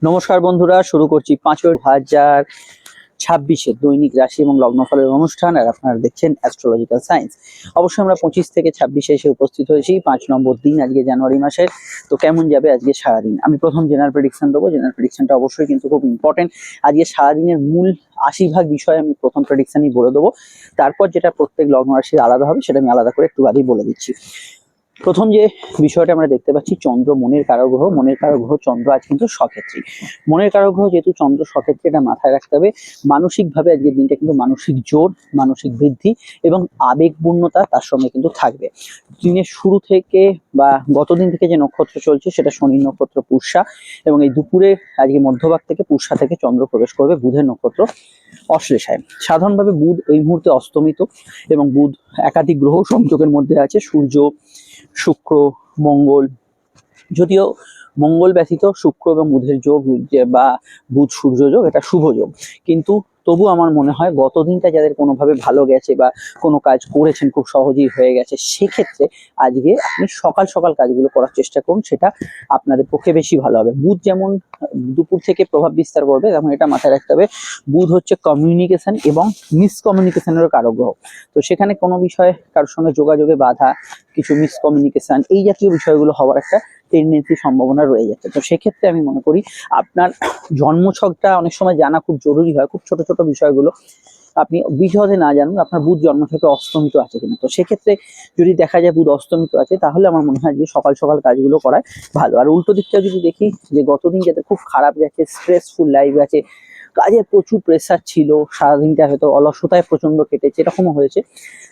নমস্কার বন্ধুরা, শুরু করছি 5-2026 দৈনিক রাশি এবং লগ্নফলের অনুষ্ঠান। আর আপনারা দেখছেন অ্যাস্ট্রোলজিক্যাল সায়েন্স। অবশ্যই আমরা 25 থেকে 26 এসে উপস্থিত হয়েছি 5 নম্বর দিন, আজকে জানুয়ারি মাসের। তো কেমন যাবে আজকে সারাদিন? আমি প্রথম জেনারেল প্রেডিকশন দেবো। জেনারেল প্রেডিকশনটা অবশ্যই কিন্তু খুব ইম্পর্টেন্ট। আজকে সারাদিনের মূল 80 ভাগ বিষয় আমি প্রথম প্রেডিকশনই বলে দেবো। তারপর যেটা প্রত্যেক লগ্ন রাশির আলাদা হবে সেটা আমি আলাদা করে একটু বাদেই বলে দিচ্ছি। প্রথম যে বিষয়টা আমরা দেখতে পাচ্ছি, চন্দ্র মনের কারক গ্রহ। মনের কারক গ্রহ চন্দ্র আজ কিন্তু স্বক্ষেত্রী। মনের কারক গ্রহ যেহেতু চন্দ্র স্বক্ষেত্রী, এটা মাথায় রাখতে হবে। মানসিকভাবে আজকের দিনটা কিন্তু মানসিক জোর, মানসিক বৃদ্ধি এবং আবেগপূর্ণতা তার সঙ্গে কিন্তু থাকবে। দিনের শুরু থেকে বা গতদিন থেকে যে নক্ষত্র চলছে সেটা শনি নক্ষত্র পুষ্যা, এবং এই দুপুরে আজকে মধ্যভাগ থেকে পুষ্যা থেকে চন্দ্র প্রবেশ করবে বুধের নক্ষত্র অশ্লেষায়। সাধারণভাবে বুধ এই মুহূর্তে অস্তমিত, এবং বুধ একাধিক গ্রহ সংযোগের মধ্যে আছে, সূর্য, শুক্র, মঙ্গল। যদিও মঙ্গল ব্যতীত শুক্র এবং বুধের যোগ বা বুধ সূর্য যোগ এটা শুভ যোগ, কিন্তু তবু আমার মনে হয় গত দিনটা যাদের কোনোভাবে ভালো গেছে বা কোনো কাজ করেছেন খুব সহজেই হয়ে গেছে, সেক্ষেত্রে আজকে আপনি সকাল সকাল কাজগুলো করার চেষ্টা করুন, সেটা আপনাদের পক্ষে বেশি ভালো হবে। বুধ যেমন দুপুর থেকে প্রভাব বিস্তার করবে, তেমন এটা মাথায় রাখতে হবে বুধ হচ্ছে কমিউনিকেশন এবং মিসকমিউনিকেশনের কারক গ্রহ। তো সেখানে কোনো বিষয়ে কারোর সঙ্গে যোগাযোগে বাধা, কিছু মিসকমিউনিকেশন, এই জাতীয় বিষয়গুলো হওয়ার একটা টেন্ডেন্সি সম্ভাবনা রয়ে যাচ্ছে। তো সেক্ষেত্রে আমি মনে করি আপনার জন্মছকটা অনেক সময় জানা খুব জরুরি হয়। খুব ছোট ছোট বিষয়গুলো আপনি বিশদে না জানুন আপনার বুধ জন্ম থেকে অস্তমিত আছে কিনা। তো সেক্ষেত্রে যদি দেখা যায় বুধ অস্তমিত আছে, তাহলে আমার মনে হয় যে সকাল সকাল কাজগুলো করায় ভালো। আর উল্টো দিকটা যদি দেখি, যে গতদিন যাতে খুব খারাপ গেছে, স্ট্রেসফুল লাইফ গেছে, কাজের প্রচুর প্রেসার ছিল, সারাদিনটা হয়তো অলসতায় প্রচন্ড কেটেছে, এরকমও হয়েছে,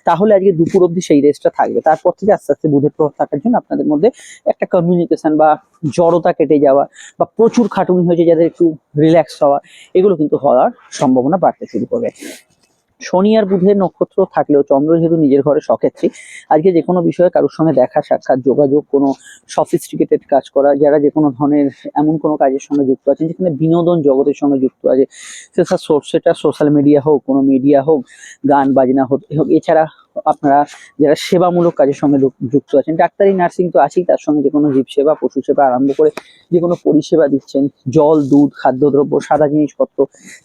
তাহলে আজকে দুপুর অবধি সেই রেস্টটা থাকবে। তারপর থেকে আস্তে আস্তে বুধের প্রভাব থাকার জন্য আপনাদের মধ্যে একটা কমিউনিকেশন বা জড়তা কেটে যাওয়া, বা প্রচুর খাটুনি হয়েছে যাদের একটু রিল্যাক্স হওয়া, এগুলো কিন্তু হওয়ার সম্ভাবনা বাড়তে শুরু করবে। শনি আর বুধের নক্ষত্র থাকলেও চন্দ্র যেহেতু নিজের ঘরে সক্ষেত্রী, আজকে যে কোনো বিষয়ে কারোর সঙ্গে দেখা সাক্ষাৎ, যোগাযোগ, কোনো সফিস্টিকেটেড কাজ করা, যারা যে কোনো ধরনের এমন কোনো কাজের সঙ্গে যুক্ত আছেন যেখানে বিনোদন জগতের সঙ্গে যুক্ত আছে, সেটা সোশ্যাল মিডিয়া হোক, কোনো মিডিয়া হোক, গান বাজনা হোক, এছাড়া আপনারা যারা সেবামূলক কাজের সঙ্গে যুক্ত আছেন, ডাক্তারি, নার্সিং তো আছেই, তার সঙ্গে যে কোনো জীব সেবা, পশু সেবা আরম্ভ করে যে কোনো পরিষেবা দিচ্ছেন, জল, দুধ, খাদ্যদ্রব্য, সাদা জিনিসপত্র,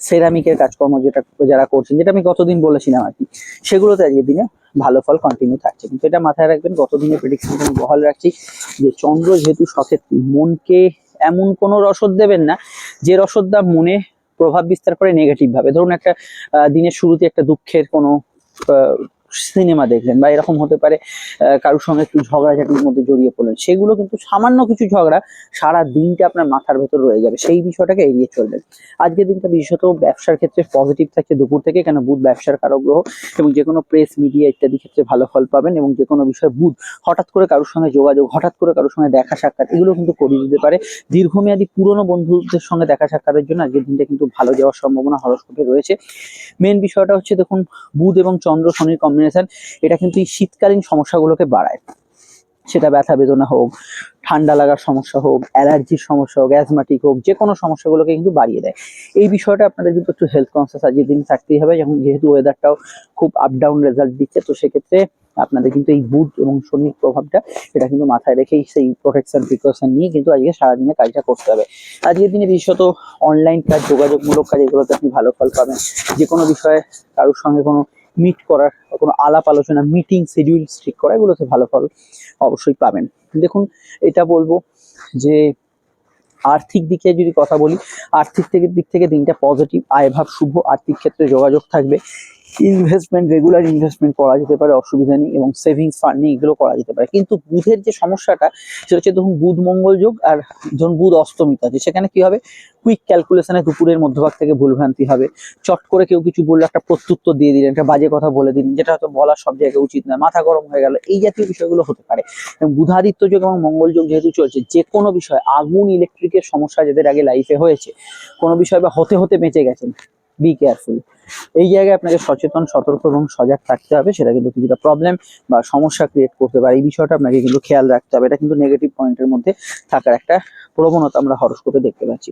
সেরামিকের কাজকর্ম যেটা যারা করছেন, যেটা আমি গতদিন বলেছিলাম আর কি, সেগুলোতে আজকের দিনে ভালো ফল কন্টিনিউ থাকছে। কিন্তু এটা মাথায় রাখবেন, গতদিনের প্রেডিকশন আমি বহাল রাখছি, যে চন্দ্র যেহেতু সক্ষেত্রী, মনকে এমন কোনো রসদ দেবেন না যে রসদটা মনে প্রভাব বিস্তার করে নেগেটিভ ভাবে। ধরুন একটা দিনের শুরুতে একটা দুঃখের কোনো সিনেমা দেখলেন, বা এরকম হতে পারে কারোর সঙ্গে একটু ঝগড়াঝাটির মধ্যে জড়িয়ে পড়লেন, সেগুলো কিন্তু সামান্য কিছু ঝগড়া সারা দিনটা আপনার মাথার ভেতর রয়ে যাবে, সেই বিষয়টাকে এড়িয়ে চলবেন। আজকের দিনটা বিশেষত ব্যবসার ক্ষেত্রে পজিটিভ থাকছে দুপুর থেকে, কেন বুধ ব্যবসার কারক গ্রহ, এবং যে কোনো প্রেস মিডিয়া ইত্যাদি ক্ষেত্রে ভালো ফল পাবেন। এবং যে কোনো বিষয়ে বুধ হঠাৎ করে কারোর সঙ্গে যোগাযোগ, হঠাৎ করে কারোর সঙ্গে দেখা সাক্ষাৎ, এগুলো কিন্তু করিয়ে দিতে পারে। দীর্ঘমেয়াদী পুরনো বন্ধুদের সঙ্গে দেখা সাক্ষাতের জন্য আজকের দিনটা কিন্তু ভালো যাওয়ার সম্ভাবনা হরস্কোপে রয়েছে। মেন বিষয়টা হচ্ছে, দেখুন, বুধ এবং চন্দ্র শনির কম্বিনেশন, এটা কিন্তু এই শীতকালীন সমস্যাগুলোকে বাড়ায়। সেটা ব্যথা বেদনা হোক, ঠান্ডা লাগার সমস্যা হোক, অ্যালার্জির সমস্যা হোক, অ্যাজমাটিক হোক, যে কোনো সমস্যাগুলোকে কিন্তু বাড়িয়ে দেয়। এই বিষয়টা আপনাদের কিন্তু একটু হেলথ কনসিয়াস আজকের দিন থাকতেই হবে, যেহেতু ওয়েদারটাও খুব আপ ডাউন রেজাল্ট দিচ্ছে। তো সেক্ষেত্রে আপনাদের কিন্তু এই বুধ এবং শনির প্রভাবটা, এটা কিন্তু মাথায় রেখেই সেই প্রোটেকশন প্রিকশন নিয়ে কিন্তু আজকে সারাদিনে কাজটা করতে হবে। আজকের দিনে বিশেষত অনলাইন কাজ, যোগাযোগমূলক কাজ, এগুলোতে আপনি ভালো ফল পাবেন। যে কোনো বিষয়ে কারোর সঙ্গে কোনো মিট করার, কোনো আলাপ আলোচনা, মিটিং শিডিউল ঠিক করা, এগুলোতে ভালো ফল অবশ্যই পাবেন। দেখুন, এটা বলবো যে আর্থিক দিকে যদি কথা বলি, আর্থিক দিক থেকে দিনটা পজিটিভ, আয়ভাব শুভ, আর্থিক ক্ষেত্রে যোগাযোগ থাকবে। ইনভেস্টমেন্ট, রেগুলার ইনভেস্টমেন্ট করা যেতে পারে, অসুবিধা নেই, এবং সেভিংস ফান্ডিং এগুলো করা যেতে পারে। কিন্তু বুধের যে সমস্যাটা, সেটা হচ্ছে ধরুন বুধ মঙ্গল যোগ, আর ধরুন বুধ অস্তমিত আছে, সেখানে কি হবে, কুইক ক্যালকুলেশনে দুপুরের মধ্যভাগ থেকে ভুলভ্রান্তি হবে। চট করে কেউ কিছু বললে একটা প্রত্যুত্তর দিয়ে দিলেন, একটা বাজে কথা বলে দিলেন, যেটা হয়তো বলা সব জায়গায় উচিত নয়, মাথা গরম হয়ে গেল, এই জাতীয় বিষয়গুলো হতে পারে। এবং বুধাদিত্য যোগ এবং মঙ্গল যোগ যেহেতু চলছে, যে কোনো বিষয়, আগুন, ইলেকট্রিকের সমস্যা যাদের আগে লাইফে হয়েছে, কোনো বিষয় বা হতে হতে বেঁচে গেছেন, বি কেয়ারফুল। এই জায়গায় আপনাকে সচেতন, সতর্ক এবং সজাগ থাকতে হবে। সেটা কিন্তু কিছুটা প্রবলেম বা সমস্যা ক্রিয়েট করতে পারে, এই বিষয়টা আপনাকে কিন্তু খেয়াল রাখতে হবে। এটা কিন্তু নেগেটিভ পয়েন্টের মধ্যে থাকার একটা প্রবণতা আমরা হরোস্কোপে দেখতে পাচ্ছি।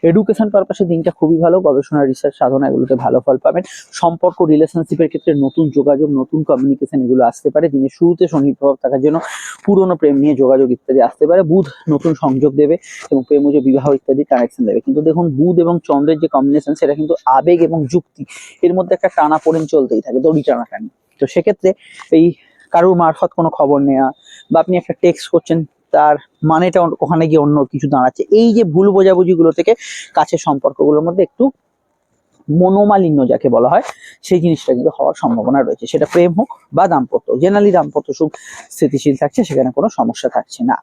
এডুকেশন পারপাসে দিনটা খুবই ভালো, গবেষণা, রিসার্চ, সাধনা এগুলোতে ভালো ফল পাবেন। সম্পর্ক, রিলেশনশিপের ক্ষেত্রে নতুন যোগাযোগ, নতুন কমিউনিকেশন এগুলো আসতে পারে। দিনের শুরুতে শনির প্রভাব থাকার জন্য পুরনো প্রেম নিয়ে যোগাযোগ ইত্যাদি আসতে পারে। বুধ নতুন সংযোগ দেবে এবং প্রেমজ, বিবাহ ইত্যাদি কানেকশন দেবে। কিন্তু দেখুন, বুধ এবং চন্দ্রের যে কম্বিনেশন, সেটা কিন্তু আবেগ এবং যুক্তি এর মধ্যে একটা টানাপোড়েন চলতেই থাকে, দড়ি টানাটানি। তো সেক্ষেত্রে এই কারোর মারফত কোনো খবর নেওয়া, বা আপনি একটা টেক্সট করছেন, তার মানেটা ওখানে গিয়ে অন্য কিছু দাঁড়াচ্ছে, এই যে ভুল বোঝাবুঝিগুলো থেকে কাছের সম্পর্কগুলোর মধ্যে একটু মনোমালিন্য যাকে বলা হয়, সেই জিনিসটা কিন্তু হওয়ার সম্ভাবনা রয়েছে। সেটা প্রেম হোক বা দাম্পত্য, জেনারেলি দাম্পত্য সুখ স্থিতিশীল থাকছে, সেখানে কোনো সমস্যা থাকছে না।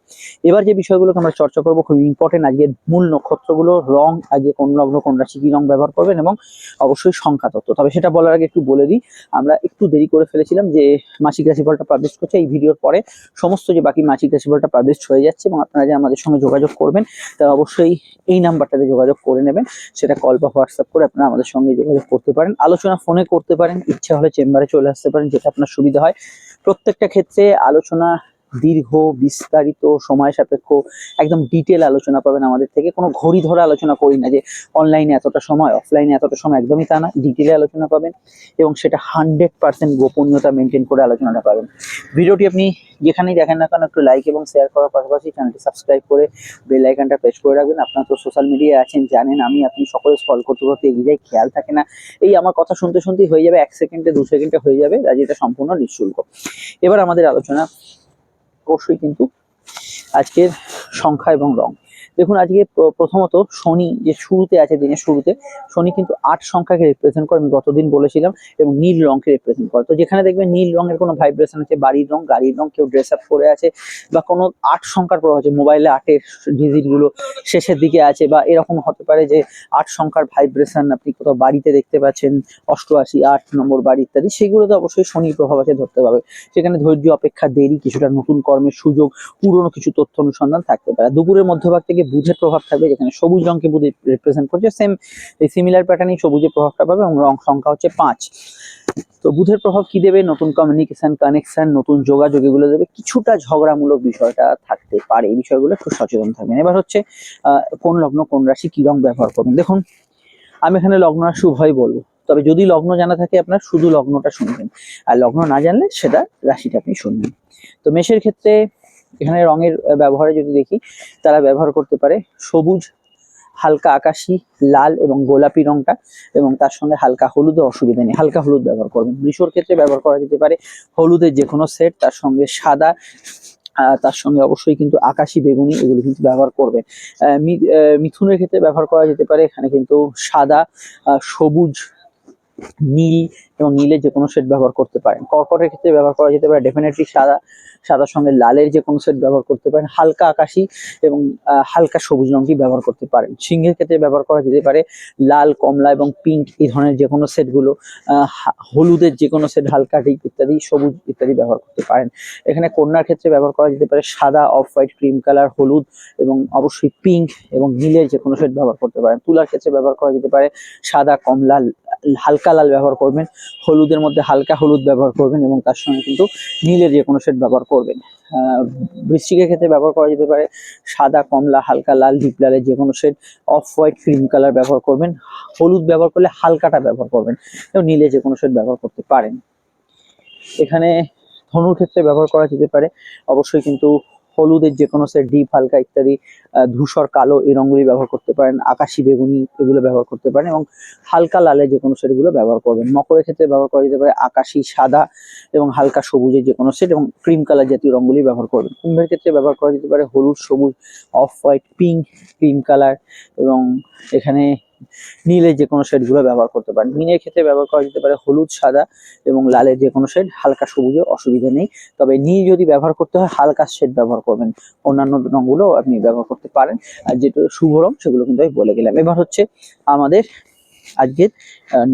এবার যে বিষয়গুলোকে আমরা চর্চা করবো, খুবই ইম্পর্টেন্ট, আজকের মূল নক্ষত্রগুলো, রং, আজকে কোন লগ্ন কোন রাশি কি রং ব্যবহার করবেন, এবং অবশ্যই সংখ্যা তত্ত্ব। তবে সেটা বলার আগে একটু বলে দিই, আমরা একটু দেরি করে ফেলেছিলাম যে মাসিক রাশিফলটা পাবলিশ করছে, এই ভিডিওর পরে সমস্ত যে বাকি মাসিক রাশিফলটা পাবলিশ হয়ে যাচ্ছে, এবং আপনারা যে আমাদের সঙ্গে যোগাযোগ করবেন তারা অবশ্যই এই নাম্বারটাতে যোগাযোগ করে নেবেন। সেটা কল বা হোয়াটসঅ্যাপ করে আপনারা আমাদের সঙ্গে যোগাযোগ করতে পারেন, আলোচনা ফোনে করতে পারেন, ইচ্ছা হলে চেম্বারে চলে আসতে পারেন, যেটা আপনার সুবিধা হয়। প্রত্যেকটা ক্ষেত্রে আলোচনা দীর্ঘ, বিস্তারিত, সময় সাপেক্ষ, একদম ডিটেল আলোচনা পাবেন আমাদের থেকে। কোনো ঘড়ি ধরে আলোচনা করি না যে অনলাইনে এতটা সময়, অফলাইনে এতটা সময়, একদমই তা না। ডিটেলে আলোচনা পাবেন এবং সেটা 100% গোপনীয়তা মেনটেন করে আলোচনাটা পাবেন। ভিডিওটি আপনি যেখানেই দেখেন না কেন, একটু লাইক এবং শেয়ার করার পাশাপাশি চ্যানেলটি সাবস্ক্রাইব করে বেল আইকনটা প্রেস করে রাখবেন। আপনারা তো সোশ্যাল মিডিয়ায় আছেন, জানেন আমি আপনি সকলে স্ক্রল করতে করতে এগিয়ে যাই, খেয়াল থাকে না। এই আমার কথা শুনতে শুনতেই হয়ে যাবে, 1 সেকেন্ডে 2 সেকেন্ডে হয়ে যাবে, যেটা সম্পূর্ণ নিঃশুল্ক। এবার আমাদের আলোচনা অবশ্যই কিন্তু আজকের সংখ্যা এবং রং। দেখুন, আজকে প্রথমত শনি যে শুরুতে আছে, দিনের শুরুতে শনি কিন্তু 8 সংখ্যাকে রিপ্রেজেন্ট করে, আমি গতদিন বলেছিলাম, এবং নীল রঙকে রিপ্রেজেন্ট করে। তো যেখানে দেখবেন নীল রঙের কোনো ভাইব্রেশন আছে, বাড়ির রং, গাড়ির রং, কেউ ড্রেস আপ করে আছে, বা কোনো 8 সংখ্যার প্রভাব আছে, মোবাইলে 8-এর ডিজিট গুলো শেষের দিকে আছে, বা এরকম হতে পারে যে 8 সংখ্যার ভাইব্রেশন আপনি কোথাও বাড়িতে দেখতে পাচ্ছেন, 88, 8 নম্বর বাড়ি ইত্যাদি, সেগুলোতে অবশ্যই শনির প্রভাব আছে ধরতে পারবে। সেখানে ধৈর্য, অপেক্ষা, দেরি, কিছুটা নতুন কর্মের সুযোগ, পুরনো কিছু তথ্য অনুসন্ধান থাকতে পারে। দুপুরের মধ্যভাগ থেকে বুধের প্রভাব থাকবে, যেখানে সবুজ রঙকে বুধ রিপ্রেজেন্ট করছে, সেম এই সিমিলার প্যাটার্নই সবুজের প্রভাবটা পাবে, এবং রং সংখ্যা হচ্ছে 5। তো বুধের প্রভাব কি দেবে? নতুন কমিউনিকেশন, কানেকশন, নতুন যোগাযোগ এগুলো দেবে। কিছুটা ঝগড়ামূলক বিষয়টা থাকতে পারে, এই বিষয়গুলো একটু সচেতন থাকবেন। এবার হচ্ছে কোন লগ্ন কোন রাশি কি রং ব্যবহার করবেন। দেখুন, আমি এখানে লগ্ন রাশি উভয় বলবো, তবে যদি লগ্ন জানা থাকে আপনার শুধু লগ্নটা শুনবেন, আর লগ্ন না জানলে সেটা রাশিটা আপনি শুনবেন। তো মেষের ক্ষেত্রে এখানে রঙের ব্যবহারে যদি দেখি, তারা ব্যবহার করতে পারে সবুজ, হালকা আকাশি, লাল এবং গোলাপি রংটা, এবং তার সঙ্গে হালকা হলুদও অসুবিধা নেই, হালকা হলুদ ব্যবহার করবেন। বৃষর ক্ষেত্রে ব্যবহার করা যেতে পারে হলুদের যে কোনো সেট, তার সঙ্গে সাদা, তার সঙ্গে অবশ্যই কিন্তু আকাশি, বেগুনি এগুলো কিন্তু ব্যবহার করবেন। মিথুনের ক্ষেত্রে ব্যবহার করা যেতে পারে এখানে কিন্তু সাদা, সবুজ, নীল এবং নীলের যে কোনো সেট ব্যবহার করতে পারেন। কর্কটের ক্ষেত্রে ব্যবহার করা যেতে পারে ডেফিনেটলি সাদা, সাদার সঙ্গে লালের যে কোনো সেট ব্যবহার করতে পারেন। হালকা আকাশি এবং হালকা সবুজ রঙটি ব্যবহার করতে পারেন। সিংহের ক্ষেত্রে ব্যবহার করা যেতে পারে লাল, কমলা এবং পিঙ্ক এই ধরনের যে কোনো সেটগুলো, হলুদের যে কোনো সেট, হালকা ডিপ ইত্যাদি, সবুজ ইত্যাদি ব্যবহার করতে পারেন। এখানে কন্যার ক্ষেত্রে ব্যবহার করা যেতে পারে সাদা, অফ হোয়াইট, ক্রিম কালার, হলুদ এবং অবশ্যই পিঙ্ক এবং নীলের যে কোনো সেট ব্যবহার করতে পারেন। তুলার ক্ষেত্রে ব্যবহার করা যেতে পারে সাদা, কমলা, হালকা লাল ব্যবহার করবেন, হলুদের মধ্যে হালকা হলুদ ব্যবহার করবেন, এবং তার সঙ্গে কিন্তু নীলের যে কোনো সেট ব্যবহার করবেন। বৃশ্চিকের ক্ষেত্রে ব্যবহার করা যেতে পারে সাদা, কমলা, হালকা লাল, ডিপ লালের যে কোনো set, off white, cream colour ব্যবহার করবেন। হলুদ ব্যবহার করলে হালকাটা ব্যবহার করবেন, এবং নীলে যে কোনো সেট ব্যবহার করতে পারেন। এখানে ধনুর ক্ষেত্রে ব্যবহার করা যেতে পারে অবশ্যই কিন্তু হলুদের যে কোনো সেট, ডিপ, হালকা ইত্যাদি, ধূসর, কালো এই রঙগুলি ব্যবহার করতে পারেন। আকাশি, বেগুনি এগুলো ব্যবহার করতে পারেন, এবং হালকা লালের যে কোনো সেট এগুলো ব্যবহার করবেন। মকরের ক্ষেত্রে ব্যবহার করা যেতে পারে আকাশি, সাদা এবং হালকা সবুজের যে কোনো সেট, এবং ক্রিম কালার জাতীয় রঙগুলি ব্যবহার করবেন। কুম্ভের ক্ষেত্রে ব্যবহার করা যেতে পারে হলুদ, সবুজ, off white, pink, cream colour এবং এখানে নীলের যে কোনো শেডগুলো ব্যবহার করতে পারেন। মীনের ক্ষেত্রে ব্যবহার করা যেতে পারে হলুদ, সাদা এবং লালের যে কোনো শেড, হালকা সবুজে অসুবিধা নেই। তবে নীল যদি ব্যবহার করতে হয় হালকা শেড ব্যবহার করবেন, অন্যান্য রঙগুলো আপনি ব্যবহার করতে পারেন। আর যেটা শুভ রং সেগুলো কিন্তু আমি বলে গেলাম। এবার হচ্ছে আমাদের আজকের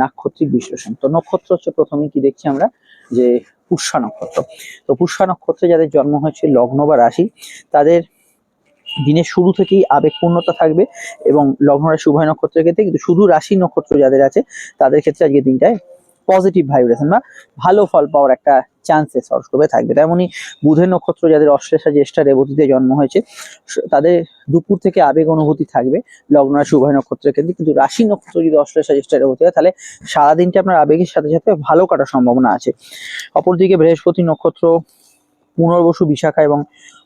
নাক্ষত্রিক বিশ্লেষণ। তো নক্ষত্র হচ্ছে প্রথমেই কি দেখছি আমরা, যে পুষ্যা নক্ষত্র। তো পুষ্যা নক্ষত্রে যাদের জন্ম হয়েছে লগ্ন বা রাশি, তাদের দিনের শুরু থেকেই আবেগপূর্ণতা থাকবে এবং লগ্ন রাশি উভয় নক্ষত্রের ক্ষেত্রে, কিন্তু শুধু রাশি নক্ষত্র যাদের আছে তাদের ক্ষেত্রে আজকে দিনটায় পজিটিভ ভাইব্রেশন বা ভালো ফল পাওয়ার একটা চান্সেস হরস্কোপে থাকবে। তেমনই বুধের নক্ষত্র যাদের অশ্লেষা জ্যেষ্ঠা রেবতীতে জন্ম হয়েছে তাদের দুপুর থেকে আবেগ অনুভূতি থাকবে লগ্ন রাশি উভয় নক্ষত্রের ক্ষেত্রে, কিন্তু রাশি নক্ষত্র যদি অশ্লেষা জ্যেষ্ঠা রেবতী হয় তাহলে সারাদিনটা আপনার আবেগের সাথে সাথে ভালো কাটার সম্ভাবনা আছে। অপরদিকে বৃহস্পতি নক্ষত্র পুনর্বসু বিশাখা এবং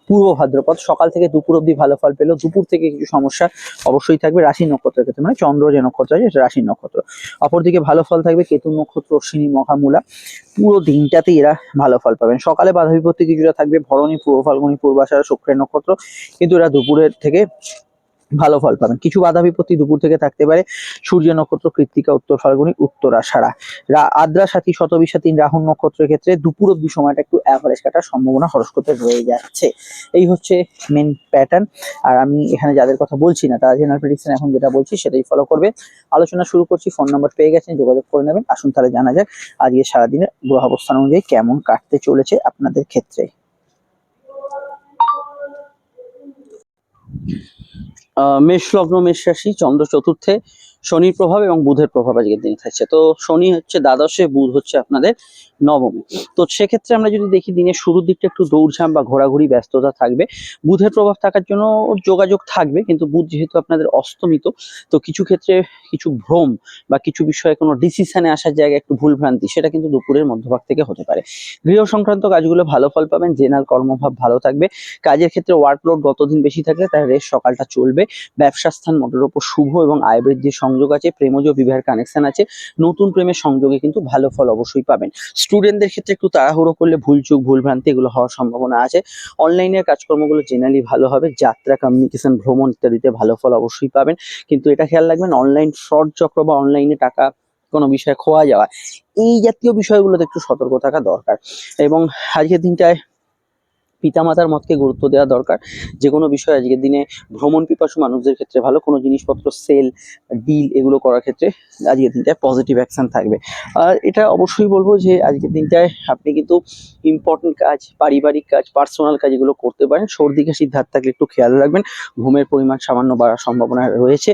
পূর্ব ভাদ্রপদ সকাল থেকে দুপুর অবধি ভালো ফল পেলেও দুপুর থেকে কিছু সমস্যা অবশ্যই থাকবে রাশি নক্ষত্রের ক্ষেত্রে, মানে চন্দ্র যে নক্ষত্র আছে সেটা রাশির নক্ষত্র। অপরদিকে ভালো ফল থাকবে কেতু নক্ষত্র, অশ্বিনী, মহামূলা, পুরো দিনটাতেই এরা ভালো ফল পাবেন। সকালে বাধা বিপত্তি কিছুটা থাকবে, ভরণী, পূর্ব ফাল্গুনী, পূর্বাষাঢ়া, শুক্রের নক্ষত্র, কিন্তু এরা দুপুরের থেকে ভালো ফল পাবেন। কিছু বাধা বিপত্তি দুপুর থেকে থাকতে পারে সূর্য নক্ষত্র, কৃত্তিকা, উত্তর ফাল্গুনী, উত্তরাষাঢ়া, আদ্রা, সাথী, শতবিশা, তিন রাহু নক্ষত্রের ক্ষেত্রে দুপুর অব্দি সময়টা একটু অ্যাভারেজ কাটার সম্ভাবনা হরস্কোপে রয়ে যাচ্ছে। এই হচ্ছে মেন প্যাটার্ন। আর আমি এখানে যাদের কথা বলছি না তারা জেনারেল প্রেডিকশন এখন যেটা বলছি সেটাই ফলো করবে। আলোচনা শুরু করছি, ফোন নাম্বার পেয়ে গেছেন, যোগাযোগ করে নেবেন। আসুন তাহলে জানা যাক আজকে সারাদিনের গ্রহ অবস্থান অনুযায়ী কেমন কাটতে চলেছে আপনাদের ক্ষেত্রে। মেষ লগ্ন, মেষ রাশি, চন্দ্র চতুর্থে, শনির প্রভাব এবং বুধের প্রভাব আজকের দিনে থাকছে। তো শনি হচ্ছে দ্বাদশে, বুধ হচ্ছে আপনাদের নবমে। তো সেক্ষেত্রে আমরা যদি দেখি দিনের শুরুর দিকটা একটু দৌড়ঝাঁপ বা ঘোরাঘুরি ব্যস্ততা থাকবে। বুধের প্রভাব থাকার জন্য যোগাযোগ থাকবে, কিন্তু বুধ যেহেতু আপনাদের অস্তমিত, তো কিছু ক্ষেত্রে কিছু ভ্রম বা কিছু বিষয়ে কোনো ডিসিশনে আসার জায়গায় একটু ভুলভ্রান্তি সেটা কিন্তু দুপুরের মধ্যভাগ থেকে হতে পারে। গৃহ সংক্রান্ত কাজগুলো ভালো ফল পাবেন, জেনারেল কর্মভাব ভালো থাকবে। কাজের ক্ষেত্রে ওয়ার্কলোড গতদিন বেশি থাকলে তার রেস্ট সকালটা চলবে। ব্যবসা স্থান মোটের ওপর শুভ এবং আয় বৃদ্ধির সংযোগ আছে, প্রেমজ বিবাহের কানেকশন আছে, নতুন প্রেমের সংযোগে কিন্তু ভালো ফল অবশ্যই পাবেন। স্টুডেন্টদের ক্ষেত্রে একটু তাড়াহুড়ো করলে ভুলচুক ভুলভ্রান্তি এগুলো হওয়ার সম্ভাবনা আছে। অনলাইনের কাজকর্মগুলো জেনারেলি ভালো হবে, যাত্রা, কমিউনিকেশন, ভ্রমণ ইত্যাদিতে ভালো ফল অবশ্যই পাবেন। কিন্তু এটা খেয়াল রাখবেন অনলাইন ফ্রড চক্র বা অনলাইনে টাকা কোনো বিষয়ে খোয়া যাওয়া, এই জাতীয় বিষয়গুলোতে একটু সতর্ক থাকা দরকার। এবং আজকের দিনটায় পিতামাতার মতকে গুরুত্ব দেওয়া দরকার। যে কোনো বিষয় আজকের দিনে ভ্রমণ পিপাসু মানুষদের ক্ষেত্রে ভালো, কোনো জিনিসপত্র সেল, ডিল এগুলো করার ক্ষেত্রে আজকের দিনটায় পজিটিভ অ্যাকশন থাকবে। আর এটা অবশ্যই বলবো যে আজকের দিনটায় আপনি কিন্তু ইম্পর্টেন্ট কাজ, পারিবারিক কাজ, পার্সোনাল কাজ এগুলো করতে পারেন। সর্দি কাশির ধার থাকলে একটু খেয়াল রাখবেন, ঘুমের পরিমাণ সামান্য বাড়ার সম্ভাবনা রয়েছে।